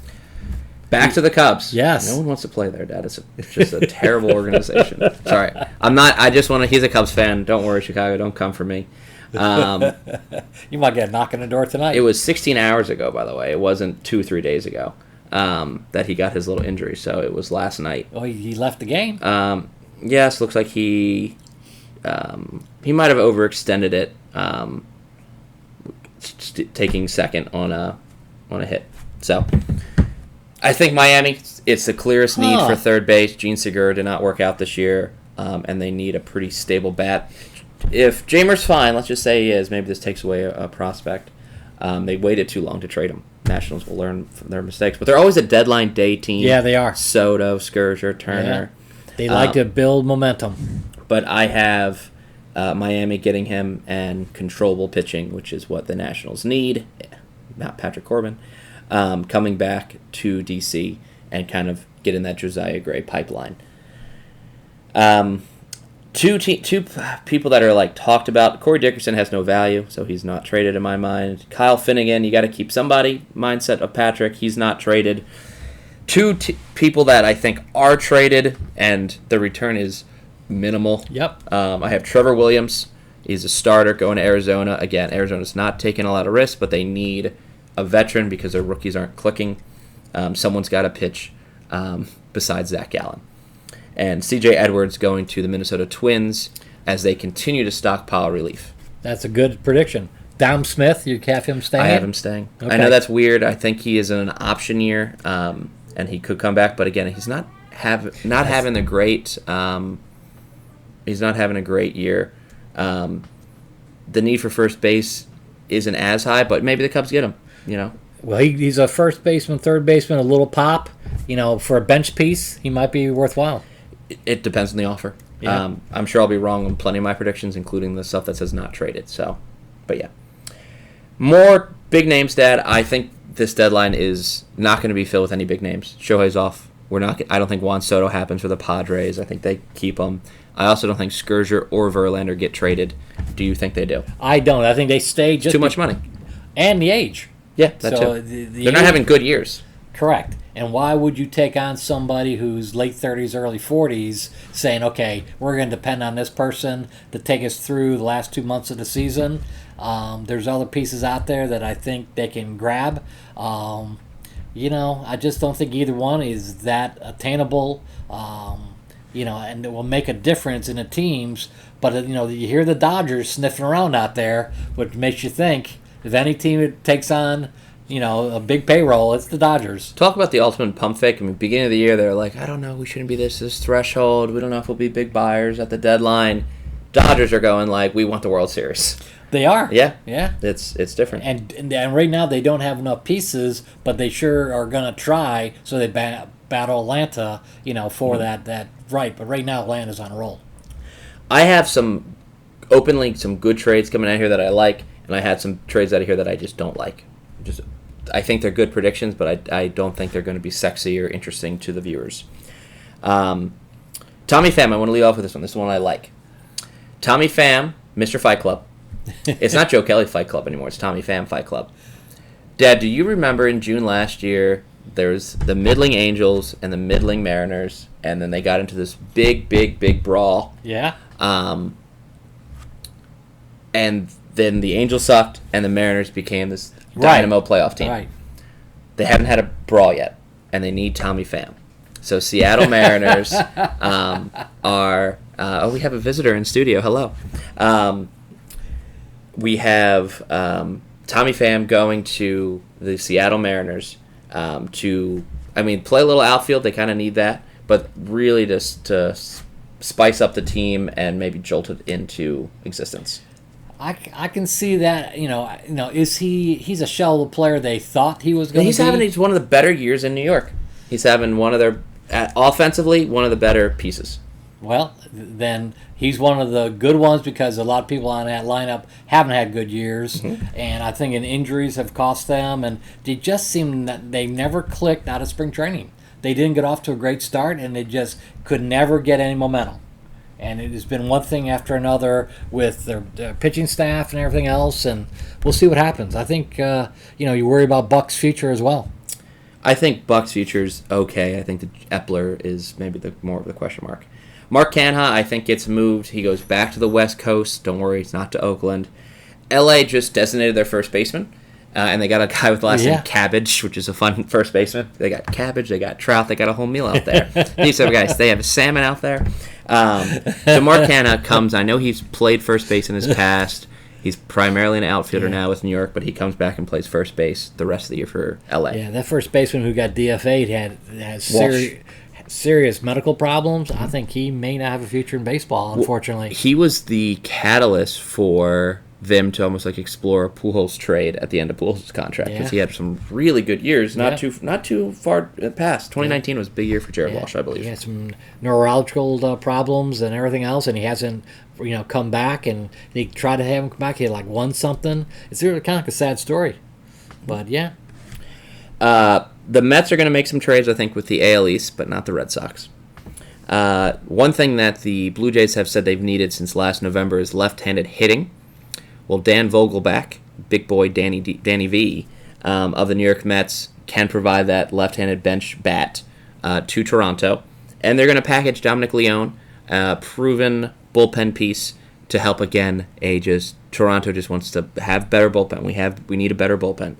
Back to the Cubs. Yes. No one wants to play there, Dad. It's just a terrible organization. Sorry. I'm not. I just want to... He's a Cubs fan. Don't worry, Chicago. Don't come for me. You might get a knock on the door tonight. It was 16 hours ago, by the way. It wasn't 2 or 3 days ago that he got his little injury. So it was last night. Oh, he left the game? Yes, looks like he might have overextended it, taking second on a hit. So I think Miami, it's the clearest need for third base. Gene Segura did not work out this year, and they need a pretty stable bat. If Jeimer's fine, let's just say he is. Maybe this takes away a prospect. They waited too long to trade him. Nationals will learn from their mistakes, but they're always a deadline day team. Yeah, they are. Soto, Scherzer, Turner. Yeah. They like to build momentum. But I have Miami getting him and controllable pitching, which is what the Nationals need. Not Patrick Corbin. Coming back to D.C. and kind of getting that Josiah Gray pipeline. Two people that are like talked about. Corey Dickerson has no value, so he's not traded in my mind. Kyle Finnegan, you got to keep somebody. Mindset of Patrick, he's not traded. Two people that I think are traded, and the return is minimal. Yep. I have Trevor Williams. He's a starter going to Arizona. Again, Arizona's not taking a lot of risks, but they need a veteran because their rookies aren't clicking. Someone's got to pitch besides Zach Gallen. And C.J. Edwards going to the Minnesota Twins as they continue to stockpile relief. That's a good prediction. Dom Smith, you have him staying? I have him staying. Okay. I know that's weird. I think he is in an option year, and he could come back. But again, he's not having a great. He's not having a great year. The need for first base isn't as high, but maybe the Cubs get him. Well, he's a first baseman, third baseman, a little pop. For a bench piece, he might be worthwhile. It depends on the offer. Yeah. I'm sure I'll be wrong on plenty of my predictions, including the stuff that says not traded. So, but yeah. More big names, Dad. I think this deadline is not going to be filled with any big names. Shohei's off. I don't think Juan Soto happens for the Padres. I think they keep him. I also don't think Scherzer or Verlander get traded. Do you think they do? I don't. I think they stay just too much money. And the age. Yeah, that's it. They're not having good years. Correct. And why would you take on somebody who's late 30s, early 40s, saying, okay, we're going to depend on this person to take us through the last 2 months of the season? There's other pieces out there that I think they can grab. I just don't think either one is that attainable, and it will make a difference in the teams. But, you hear the Dodgers sniffing around out there, which makes you think if any team takes on, a big payroll. It's the Dodgers. Talk about the ultimate pump fake. I mean, beginning of the year, they're like, I don't know, we shouldn't be this threshold. We don't know if we'll be big buyers at the deadline. Dodgers are going like, we want the World Series. They are. Yeah. Yeah. It's different. And right now they don't have enough pieces, but they sure are going to try, so they battle Atlanta, for that right. But right now Atlanta's on a roll. I have some good trades coming out here that I like, and I had some trades out of here that I just don't like. I think they're good predictions, but I don't think they're going to be sexy or interesting to the viewers. Tommy Pham, I want to lead off with this one. This is the one I like. Tommy Pham, Mr. Fight Club. It's not Joe Kelly Fight Club anymore. It's Tommy Pham Fight Club. Dad, do you remember in June last year, there was the middling Angels and the middling Mariners, and then they got into this big brawl. Yeah. And then the Angels sucked, and the Mariners became this dynamo playoff team. Right. They haven't had a brawl yet, and they need Tommy Pham. So Seattle Mariners are... we have a visitor in studio. Hello. We have Tommy Pham going to the Seattle Mariners to play a little outfield. They kind of need that, but really just to spice up the team and maybe jolt it into existence. I can see that. Is he's a shell of the player they thought he was going to be? He's one of the better years in New York. He's having one of their offensively one of the better pieces. Well, then he's one of the good ones because a lot of people on that lineup haven't had good years, and I think injuries have cost them, and they just seem that they never clicked out of spring training. They didn't get off to a great start, and they just could never get any momentum. And it has been one thing after another with their pitching staff and everything else, and we'll see what happens. I think you worry about Buck's future as well. I think Buck's future's okay. I think the Epler is maybe more of the question mark. Mark Canha, I think, gets moved. He goes back to the West Coast. Don't worry, it's not to Oakland. LA just designated their first baseman, and they got a guy with the last name Cabbage, which is a fun first baseman. They got cabbage, they got trout, they got a whole meal out there. These other guys, they have a salmon out there. So Mark Canha comes. I know he's played first base in his past. He's primarily an outfielder now with New York, but he comes back and plays first base the rest of the year for LA. Yeah, that first baseman who got DFA'd had serious medical problems. I think he may not have a future in baseball, unfortunately. He was the catalyst for them to almost like explore a Pujols trade at the end of Pujols' contract because he had some really good years, not too far past. 2019 was a big year for Jared Walsh, I believe. He had some neurological problems and everything else, and he hasn't come back, and they tried to have him come back. He had won something. It's really kind of like a sad story, but yeah. The Mets are going to make some trades, I think, with the AL East, but not the Red Sox. One thing that the Blue Jays have said they've needed since last November is left-handed hitting. Well, Dan Vogelback, big boy Danny V, of the New York Mets, can provide that left-handed bench bat to Toronto. And they're going to package Dominic Leone, proven bullpen piece, to help again. Toronto just wants to have better bullpen. We need a better bullpen.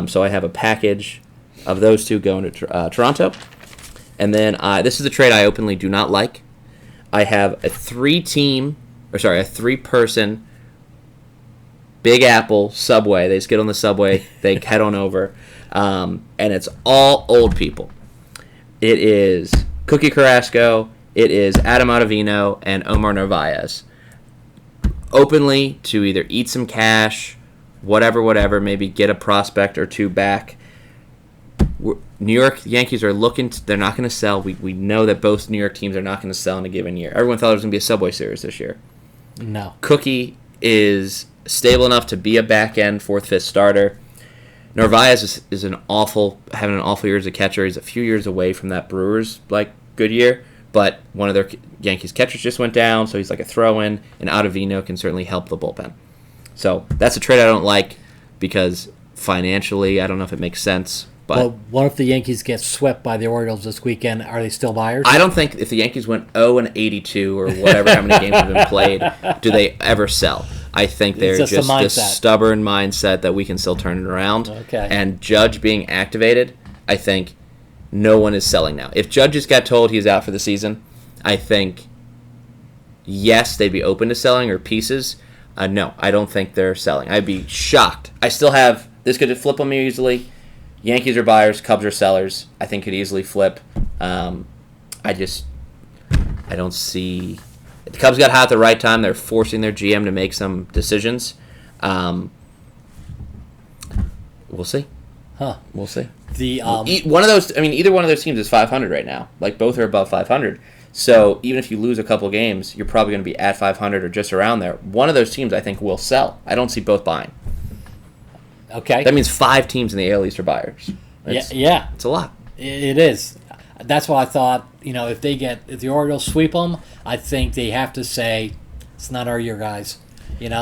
So I have a package of those two going to Toronto. And then this is a trade I openly do not like. I have a three-person Big Apple subway. They just get on the subway. They head on over. And it's all old people. It is Cookie Carrasco. It is Adam Ottavino and Omar Narvaez. Openly to either eat some cash, whatever, maybe get a prospect or two back. New York Yankees are looking. They're not going to sell. We know that both New York teams are not going to sell in a given year. Everyone thought it was going to be a Subway Series this year. No. Cookie is stable enough to be a back-end 4th, 5th starter. Narvaez is having an awful year as a catcher. He's a few years away from that Brewers good year, but one of their Yankees catchers just went down, so he's like a throw-in, and Ottavino can certainly help the bullpen. So that's a trade I don't like because financially I don't know if it makes sense. But what if the Yankees get swept by the Orioles this weekend? Are they still buyers? I don't think if the Yankees went 0-82 or whatever how many games have been played, do they ever sell. I think they're just this stubborn mindset that we can still turn it around. Okay. And Judge being activated, I think no one is selling now. If Judge just got told he's out for the season, I think, yes, they'd be open to selling or pieces. No, I don't think they're selling. I'd be shocked. I still have This could flip them easily. Yankees are buyers, Cubs are sellers. I think could easily flip. I don't see. The Cubs got hot at the right time. They're forcing their GM to make some decisions. We'll see. We'll see. One of those. I mean, either one of those teams is 500 right now. Like both are above 500. So even if you lose a couple games, you're probably going to be at 500 or just around there. One of those teams, I think, will sell. I don't see both buying. Okay. That means 5 teams in the AL East are buyers. Yeah. It's a lot. It is. That's why I thought, if the Orioles sweep them, I think they have to say, it's not our year, guys.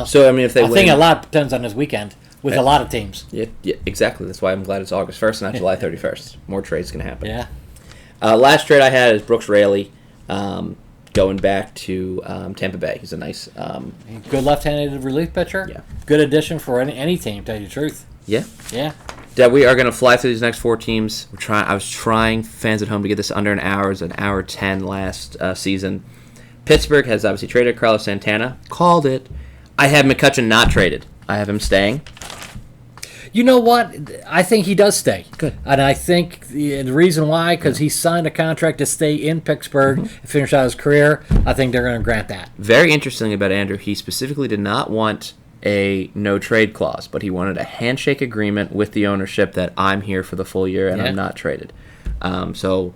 So, I mean, if they win. I think a lot depends on this weekend with a lot of teams. Yeah, exactly. That's why I'm glad it's August 1st, not July 31st. More trades can happen. Yeah. Last trade I had is Brooks Raley going back to Tampa Bay. He's a nice... good left-handed relief pitcher. Yeah. Good addition for any team, to tell you the truth. Yeah. Yeah. Dad, we are going to fly through these next 4 teams. I was trying, fans at home, to get this under an hour. It was an hour 10 last season. Pittsburgh has obviously traded Carlos Santana. Called it. I have McCutchen not traded. I have him staying. You know what? I think he does stay. Good. And I think the reason why, because he signed a contract to stay in Pittsburgh and finish out his career, I think they're going to grant that. Very interesting about Andrew, he specifically did not want a no-trade clause, but he wanted a handshake agreement with the ownership that I'm here for the full year and I'm not traded. So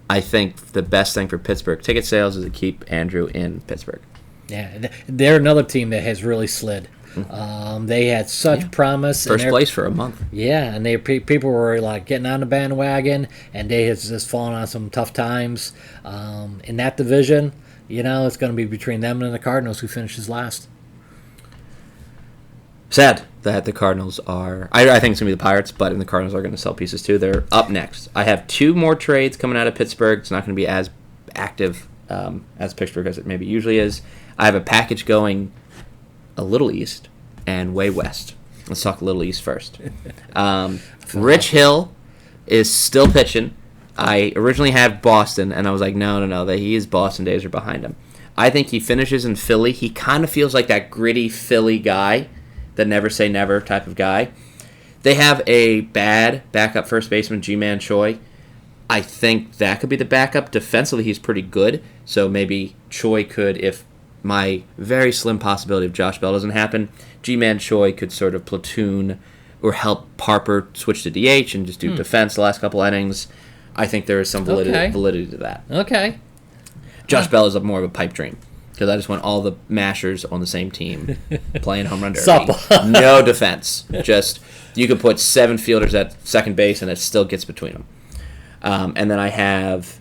I think the best thing for Pittsburgh ticket sales is to keep Andrew in Pittsburgh. Yeah, they're another team that has really slid. They had such promise. First place for a month. Yeah, and people were like getting on the bandwagon, and they had just fallen on some tough times. In that division, it's going to be between them and the Cardinals, who finishes last. Sad that the Cardinals are... I think it's going to be the Pirates, but the Cardinals are going to sell pieces too. They're up next. I have 2 more trades coming out of Pittsburgh. It's not going to be as active as Pittsburgh as it maybe usually is. I have a package going a little east and way west. Let's talk a little east first. Rich Hill is still pitching. I originally had Boston, and I was like, no, that his Boston days are behind him. I think he finishes in Philly. He kind of feels like that gritty Philly guy, the never say never type of guy. They have a bad backup first baseman, G-Man Choi. I think that could be the backup. Defensively, he's pretty good, so maybe Choi could, if my very slim possibility of Josh Bell doesn't happen, G-Man Choi could sort of platoon or help Harper switch to DH and just do defense the last couple innings. I think there is some validity to that. Okay. Josh Bell is more of a pipe dream because I just want all the mashers on the same team playing home run derby. No defense. Just you could put 7 fielders at second base and it still gets between them. And then I have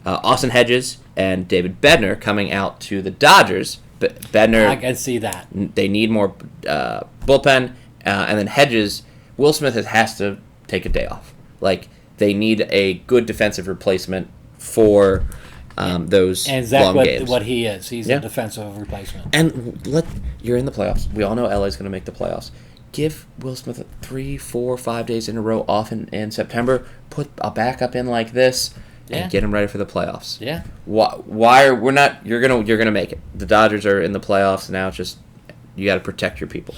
Austin Hedges and David Bednar coming out to the Dodgers. Bednar, I can see that. They need more bullpen. And then Hedges, Will Smith has to take a day off. Like, they need a good defensive replacement for those and long games. And what he is. He's a defensive replacement. And you're in the playoffs. We all know LA's going to make the playoffs. Give Will Smith 3, 4, 5 days in a row off in September. Put a backup in like this. And get him ready for the playoffs. Yeah. Why we're not? You're gonna make it. The Dodgers are in the playoffs now. It's just you got to protect your people.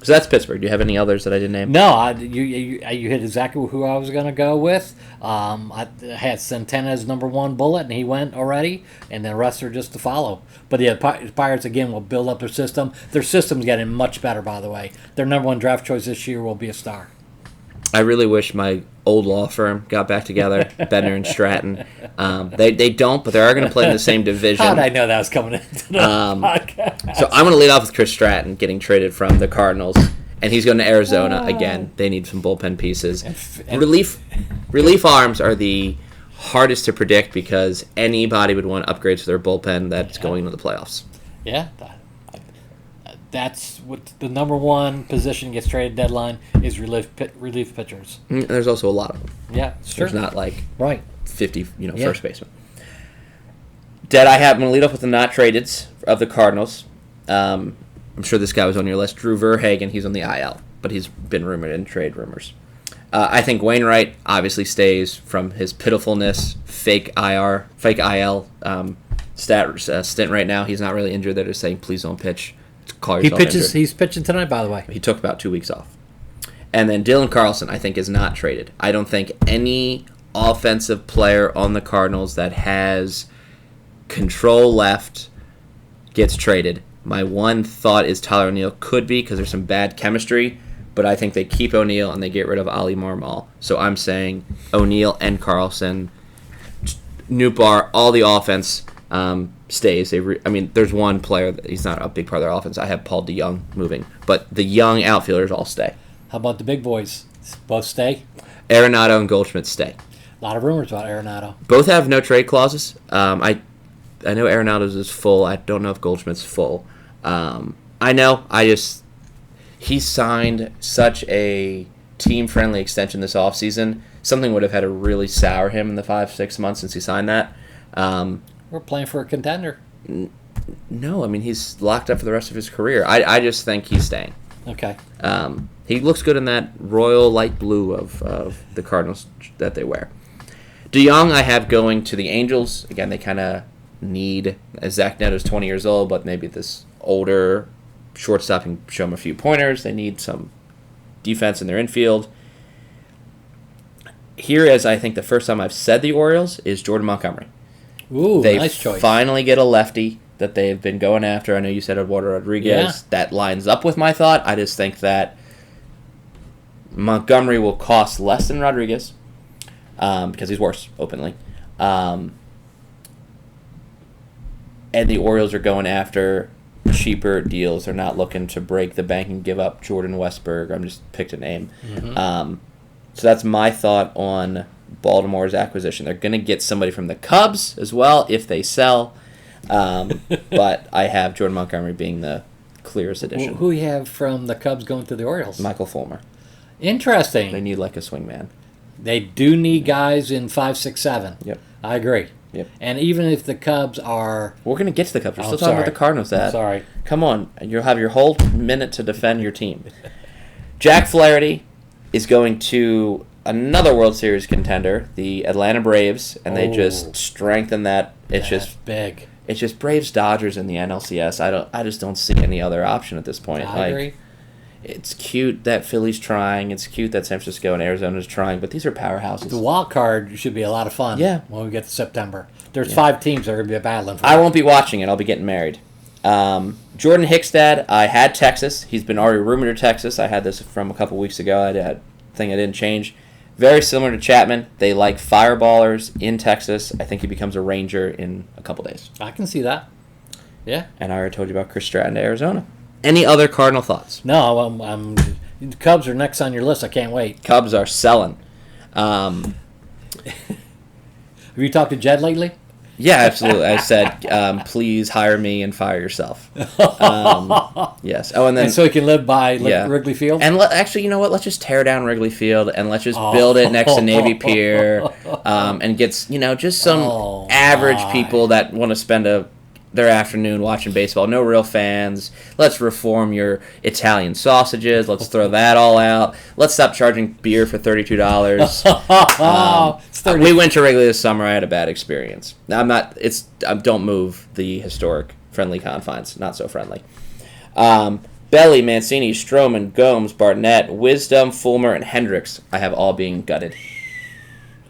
So that's Pittsburgh. Do you have any others that I didn't name? No, you hit exactly who I was gonna go with. I had Santana as number 1 bullet, and he went already, and the rest are just to follow. But the Pirates again will build up their system. Their system's getting much better, by the way. Their number 1 draft choice this year will be a star. I really wish my old law firm got back together, Bednar and Stratton. They don't, but they are going to play in the same division. How did I know that was coming into the podcast? So I'm going to lead off with Chris Stratton getting traded from the Cardinals, and he's going to Arizona again. They need some bullpen pieces. Relief arms are the hardest to predict because anybody would want upgrades to their bullpen that's going into the playoffs. Yeah. That's what the number 1 position gets traded deadline is relief pitchers. There's also a lot of them. Yeah, it's true. There's not like 50, first baseman. I'm going to lead off with the not tradeds of the Cardinals. I'm sure this guy was on your list. Drew Verhagen, he's on the IL, but he's been rumored in trade rumors. I think Wainwright obviously stays from his pitifulness, fake IL stint right now. He's not really injured. They're just saying, please don't pitch. He's pitching tonight, by the way. He took about 2 weeks off. And then Dylan Carlson, I think, is not traded. I don't think any offensive player on the Cardinals that has control left gets traded. My one thought is Tyler O'Neill could be because there's some bad chemistry, but I think they keep O'Neill and they get rid of Ali Marmol. So I'm saying O'Neill and Carlson, Nootbaar, all the offense stays. There's one player that he's not a big part of their offense. I have Paul DeYoung moving, but the young outfielders all stay. How about the big boys? Both stay? Arenado and Goldschmidt stay. A lot of rumors about Arenado. Both have no trade clauses. I know Arenado's is full. I don't know if Goldschmidt's full. He signed such a team-friendly extension this offseason. Something would have had to really sour him in the 5-6 months since he signed that. We're playing for a contender. No, he's locked up for the rest of his career. I just think he's staying. Okay. He looks good in that royal light blue of the Cardinals that they wear. DeYoung I have going to the Angels. Again, they kind of need, Zach Neto's 20 years old, but maybe this older shortstop can show him a few pointers. They need some defense in their infield. Here is, I think, the first time I've said the Orioles is Jordan Montgomery. Ooh, nice choice. They finally get a lefty that they've been going after. I know you said Eduardo Rodriguez. Yeah. That lines up with my thought. I just think that Montgomery will cost less than Rodriguez because he's worse, openly. And the Orioles are going after cheaper deals. They're not looking to break the bank and give up Jordan Westberg. I'm just picked a name. Mm-hmm. So that's my thought on Baltimore's acquisition. They're going to get somebody from the Cubs as well if they sell. But I have Jordan Montgomery being the clearest addition. Who you have from the Cubs going to the Orioles? Michael Fulmer. Interesting. They need like a swingman. They do need guys in 5, 6, 7. Yep. I agree. Yep. And even if the Cubs are... We're going to get to the Cubs. We're still talking about the Cardinals. Sorry. Come on. You'll have your whole minute to defend your team. Jack Flaherty is going to another World Series contender, the Atlanta Braves, and they just strengthen that. It's just big. It's just Braves Dodgers in the NLCS. I just don't see any other option at this point. I agree. It's cute that Philly's trying. It's cute that San Francisco and Arizona's trying, but these are powerhouses. The wild card should be a lot of fun. Yeah. When we get to September, there's 5 teams that are going to be battling for I won't be watching it. I'll be getting married. Jordan Hickstad, I had Texas. He's been already rumored to Texas. I had this from a couple weeks ago. I had a thing I didn't change. Very similar to Chapman. They like fireballers in Texas. I think he becomes a Ranger in a couple days. I can see that. Yeah. And I already told you about Chris Stratton to Arizona. Any other Cardinal thoughts? No, the Cubs are next on your list. I can't wait. Cubs are selling. Have you talked to Jed lately? Yeah, absolutely. I said, please hire me and fire yourself. Yes. Oh, and so he can live by Wrigley Field? And actually, you know what? Let's just tear down Wrigley Field and let's just build it next to Navy Pier and get, just some average people that want to spend their afternoon watching baseball. No real fans. Let's reform your Italian sausages. Let's throw that all out. Let's stop charging beer for $32. We went to Wrigley this summer. I had a bad experience. Now don't move the historic friendly confines. Not so friendly. Belly, Mancini, Stroman, Gomes, Barnett, Wisdom, Fulmer, and Hendricks. I have all being gutted.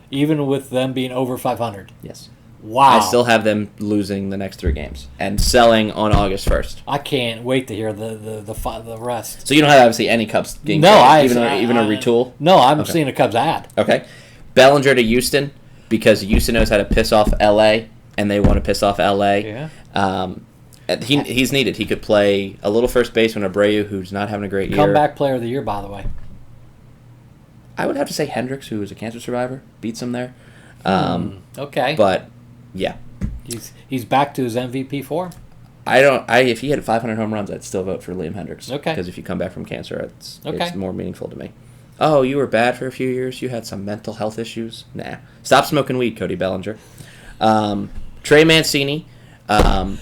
Even with them being over 500? Yes. Wow. I still have them losing the next 3 games and selling on August 1st. I can't wait to hear the rest. So you don't have obviously any Cubs getting even a retool? No, I'm seeing a Cubs ad. Okay. Bellinger to Houston because Houston knows how to piss off L.A. and they want to piss off L.A. Yeah. He's needed. He could play a little first baseman, Abreu, who's not having a great year. Comeback player of the year, by the way. I would have to say Hendricks, who was a cancer survivor, beats him there. Okay. But... yeah, he's back to his MVP form. If he had 500 home runs, I'd still vote for Liam Hendricks. Okay. Because if you come back from cancer, it's more meaningful to me. Oh, you were bad for a few years. You had some mental health issues. Nah, stop smoking weed, Cody Bellinger. Trey Mancini,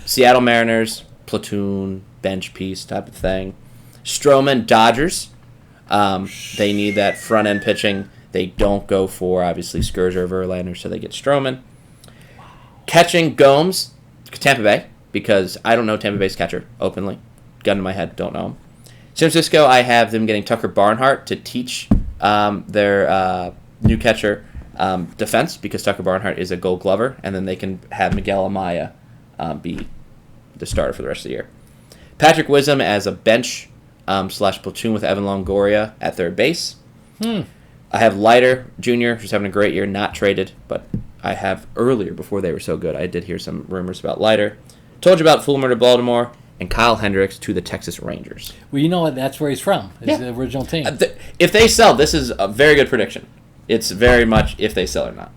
Seattle Mariners, platoon bench piece type of thing. Stroman, Dodgers. They need that front end pitching. They don't go for obviously Scherzer or Verlander, so they get Stroman. Catching Gomes, Tampa Bay, because I don't know Tampa Bay's catcher openly. Gun to my head, don't know him. San Francisco, I have them getting Tucker Barnhart to teach their new catcher defense, because Tucker Barnhart is a Gold Glover, and then they can have Miguel Amaya be the starter for the rest of the year. Patrick Wisdom as a bench slash platoon with Evan Longoria at third base. I have Leiter Jr., who's having a great year, not traded, but I have earlier, before they were so good, I did hear some rumors about Leiter. Told you about Fulmer to Baltimore, and Kyle Hendricks to the Texas Rangers. Well, you know what? That's where he's from. It's the original team. If they sell, this is a very good prediction. It's very much if they sell or not.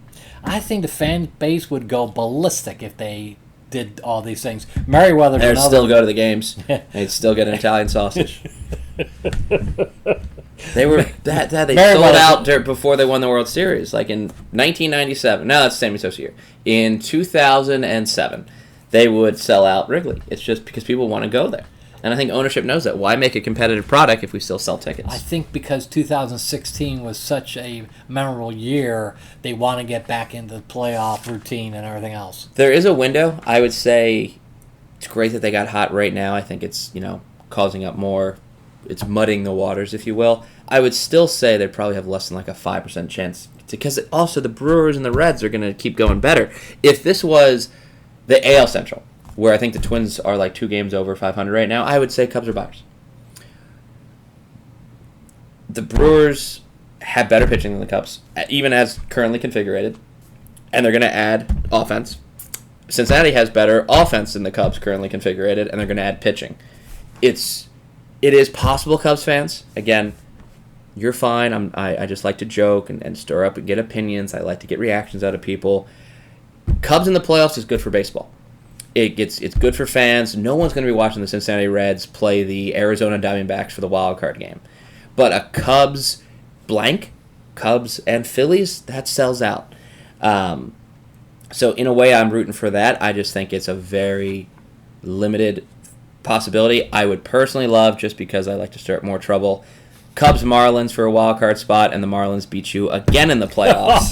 I think the fan base would go ballistic if they did all these things. Merriweather. They'd still go to the games. They'd still get an Italian sausage. They were they sold out before they won the World Series, like in 1997. No, that's the Sammy Sosa year. In 2007, they would sell out Wrigley. It's just because people want to go there. And I think ownership knows that. Why make a competitive product if we still sell tickets? I think because 2016 was such a memorable year, they want to get back into the playoff routine and everything else. There is a window. I would say it's great that they got hot right now. I think it's, causing up more. It's muddying the waters, if you will. I would still say they probably have less than like a 5% chance. Because also the Brewers and the Reds are going to keep going better. If this was the AL Central, where I think the Twins are like 2 games over 500 right now, I would say Cubs are buyers. The Brewers have better pitching than the Cubs, even as currently configured, and they're going to add offense. Cincinnati has better offense than the Cubs currently configured, and they're going to add pitching. It is possible, Cubs fans. Again, you're fine. I just like to joke and stir up and get opinions. I like to get reactions out of people. Cubs in the playoffs is good for baseball. It's good for fans. No one's going to be watching the Cincinnati Reds play the Arizona Diamondbacks for the wild card game. But a Cubs and Phillies, that sells out. So in a way, I'm rooting for that. I just think it's a very limited possibility. I would personally love, just because I like to stir up more trouble, Cubs Marlins for a wild card spot, and the Marlins beat you again in the playoffs.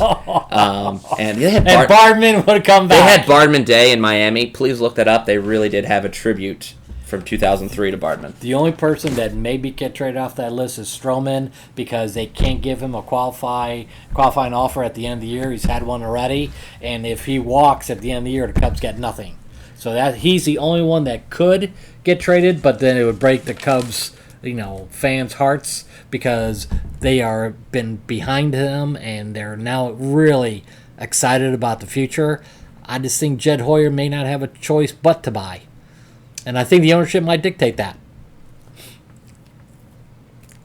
And they had Bardman would come back. They had Bardman Day in Miami. Please look that up. They really did have a tribute from 2003 to Bardman. The only person that maybe get traded off that list is Stroman, because they can't give him a qualifying offer at the end of the year. He's had one already, and if he walks at the end of the year, the Cubs get nothing. So that he's the only one that could get traded, but then it would break the Cubs, fans' hearts, because they are been behind him and they're now really excited about the future. I just think Jed Hoyer may not have a choice but to buy. And I think the ownership might dictate that.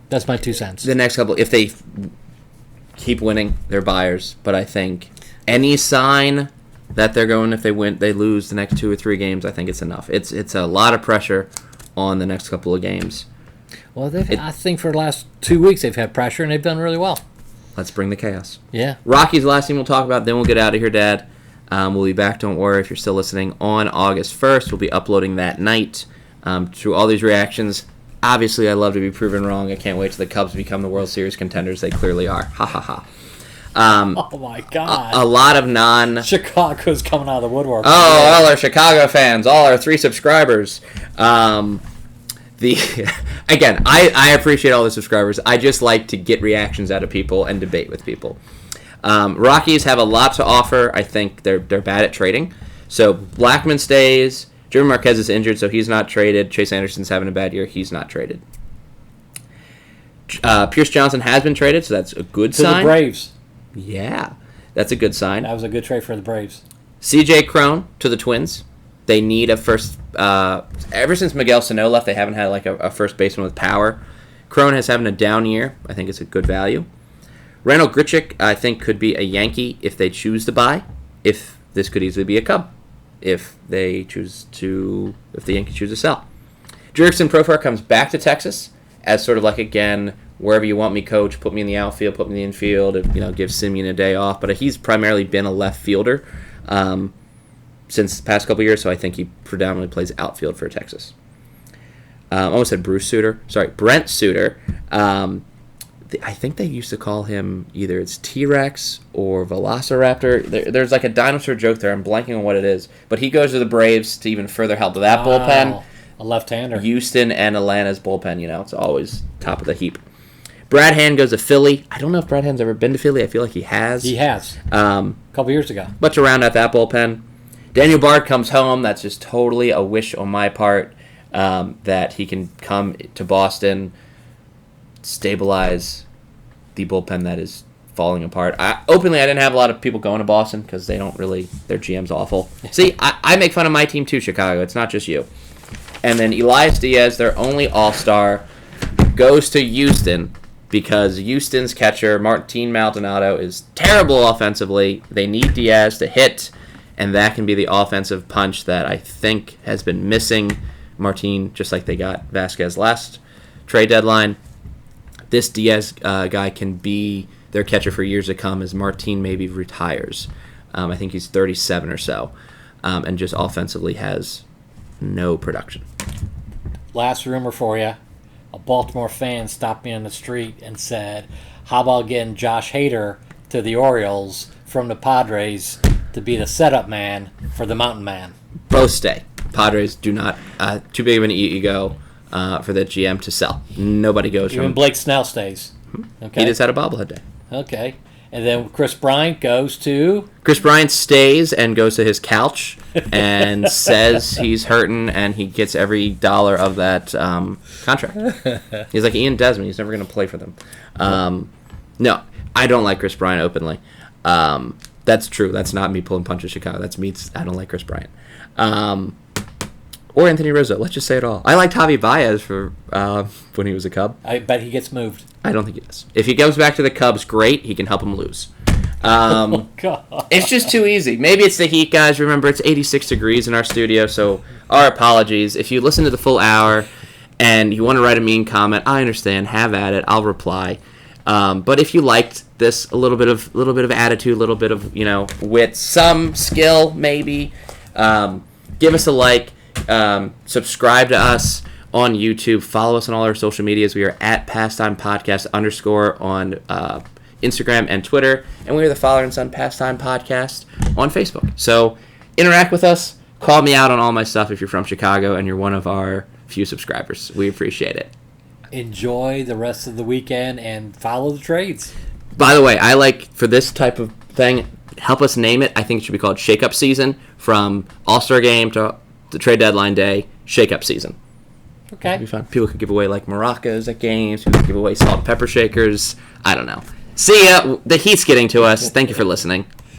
That's my 2 cents. The next couple, if they keep winning, they're buyers. But I think any sign that they're going, if they win, they lose the next 2 or 3 games, I think it's enough. It's a lot of pressure on the next couple of games. Well, I think for the last 2 weeks they've had pressure and they've done really well. Let's bring the chaos. Yeah. Rockies, the last team we'll talk about, then we'll get out of here, Dad. We'll be back, don't worry, if you're still listening, on August 1st. We'll be uploading that night through all these reactions. Obviously, I love to be proven wrong. I can't wait till the Cubs become the World Series contenders. They clearly are. Ha, ha, ha. Oh, my God. A lot of Chicago's coming out of the woodwork. Oh, all our Chicago fans, all our 3 subscribers. Again, I appreciate all the subscribers. I just like to get reactions out of people and debate with people. Rockies have a lot to offer. I think they're bad at trading. So Blackman stays. Jeremy Marquez is injured, so he's not traded. Chase Anderson's having a bad year. He's not traded. Pierce Johnson has been traded, so that's a good sign. To the Braves. Yeah, that's a good sign. That was a good trade for the Braves. C.J. Cron to the Twins. They need a first. Ever since Miguel Sano left, they haven't had like a first baseman with power. Cron is having a down year. I think it's a good value. Randall Grichuk, I think, could be a Yankee if they choose to buy. If this could easily be a Cub, if the Yankees choose to sell. Jurickson Profar comes back to Texas as sort of like, again, wherever you want me, coach. Put me in the outfield, put me in the infield. Give Simeon a day off. But he's primarily been a left fielder since the past couple years, so I think he predominantly plays outfield for Texas. I almost said Brent Suter. I think they used to call him either it's T-Rex or Velociraptor. There's like a dinosaur joke there. I'm blanking on what it is. But he goes to the Braves to even further help that bullpen. a left-hander. Houston and Atlanta's bullpen, it's always top of the heap. Brad Hand goes to Philly. I don't know if Brad Hand's ever been to Philly. I feel like he has. He has. A couple years ago. But to round out that bullpen, Daniel Bard comes home. That's just totally a wish on my part that he can come to Boston, stabilize the bullpen that is falling apart. I didn't have a lot of people going to Boston because they don't really, their GM's awful. See, I make fun of my team too, Chicago. It's not just you. And then Elias Diaz, their only all-star, goes to Houston because Houston's catcher, Martin Maldonado, is terrible offensively. They need Diaz to hit, and that can be the offensive punch that I think has been missing Martin, just like they got Vasquez last trade deadline. This Diaz guy can be their catcher for years to come as Martin maybe retires. I think he's 37 or so, and just offensively has no production. Last rumor for you. A Baltimore fan stopped me on the street and said, how about getting Josh Hader to the Orioles from the Padres to be the setup man for the Mountain Man? Both stay. Padres do not, too big of an ego for the GM to sell. Nobody goes Even Blake Snell stays. Okay. He just had a bobblehead day. Okay. And then Chris Bryant goes to... Chris Bryant stays and goes to his couch and says he's hurting and he gets every dollar of that contract. He's like Ian Desmond. He's never going to play for them. No, I don't like Chris Bryant openly. That's true. That's not me pulling punches Chicago. That's me. I don't like Chris Bryant. Or Anthony Rizzo. Let's just say it all. I liked Javi Baez for when he was a Cub. I bet he gets moved. I don't think he does. If he goes back to the Cubs, great. He can help him lose. Oh, God. It's just too easy. Maybe it's the heat, guys. Remember, it's 86 degrees in our studio, so our apologies. If you listen to the full hour and you want to write a mean comment, I understand. Have at it. I'll reply. But if you liked this, a little bit of attitude, a little bit of wit, some skill, maybe, give us a like. Subscribe to us on YouTube. Follow us on all our social medias. We are at Pastime Podcast _ on Instagram and Twitter, and we are the Father and Son Pastime Podcast on Facebook. So interact with us. Call me out on all my stuff if you're from Chicago and you're one of our few subscribers. We appreciate it. Enjoy the rest of the weekend and follow the trades. By the way, I like, for this type of thing, help us name it. I think it should be called Shake-Up Season, from All-Star Game to the trade deadline day. Shake-Up Season. Okay. It'd be fun. People could give away like maracas at games. People could give away salt and pepper shakers. I don't know. See ya. The heat's getting to us. Thank you for listening.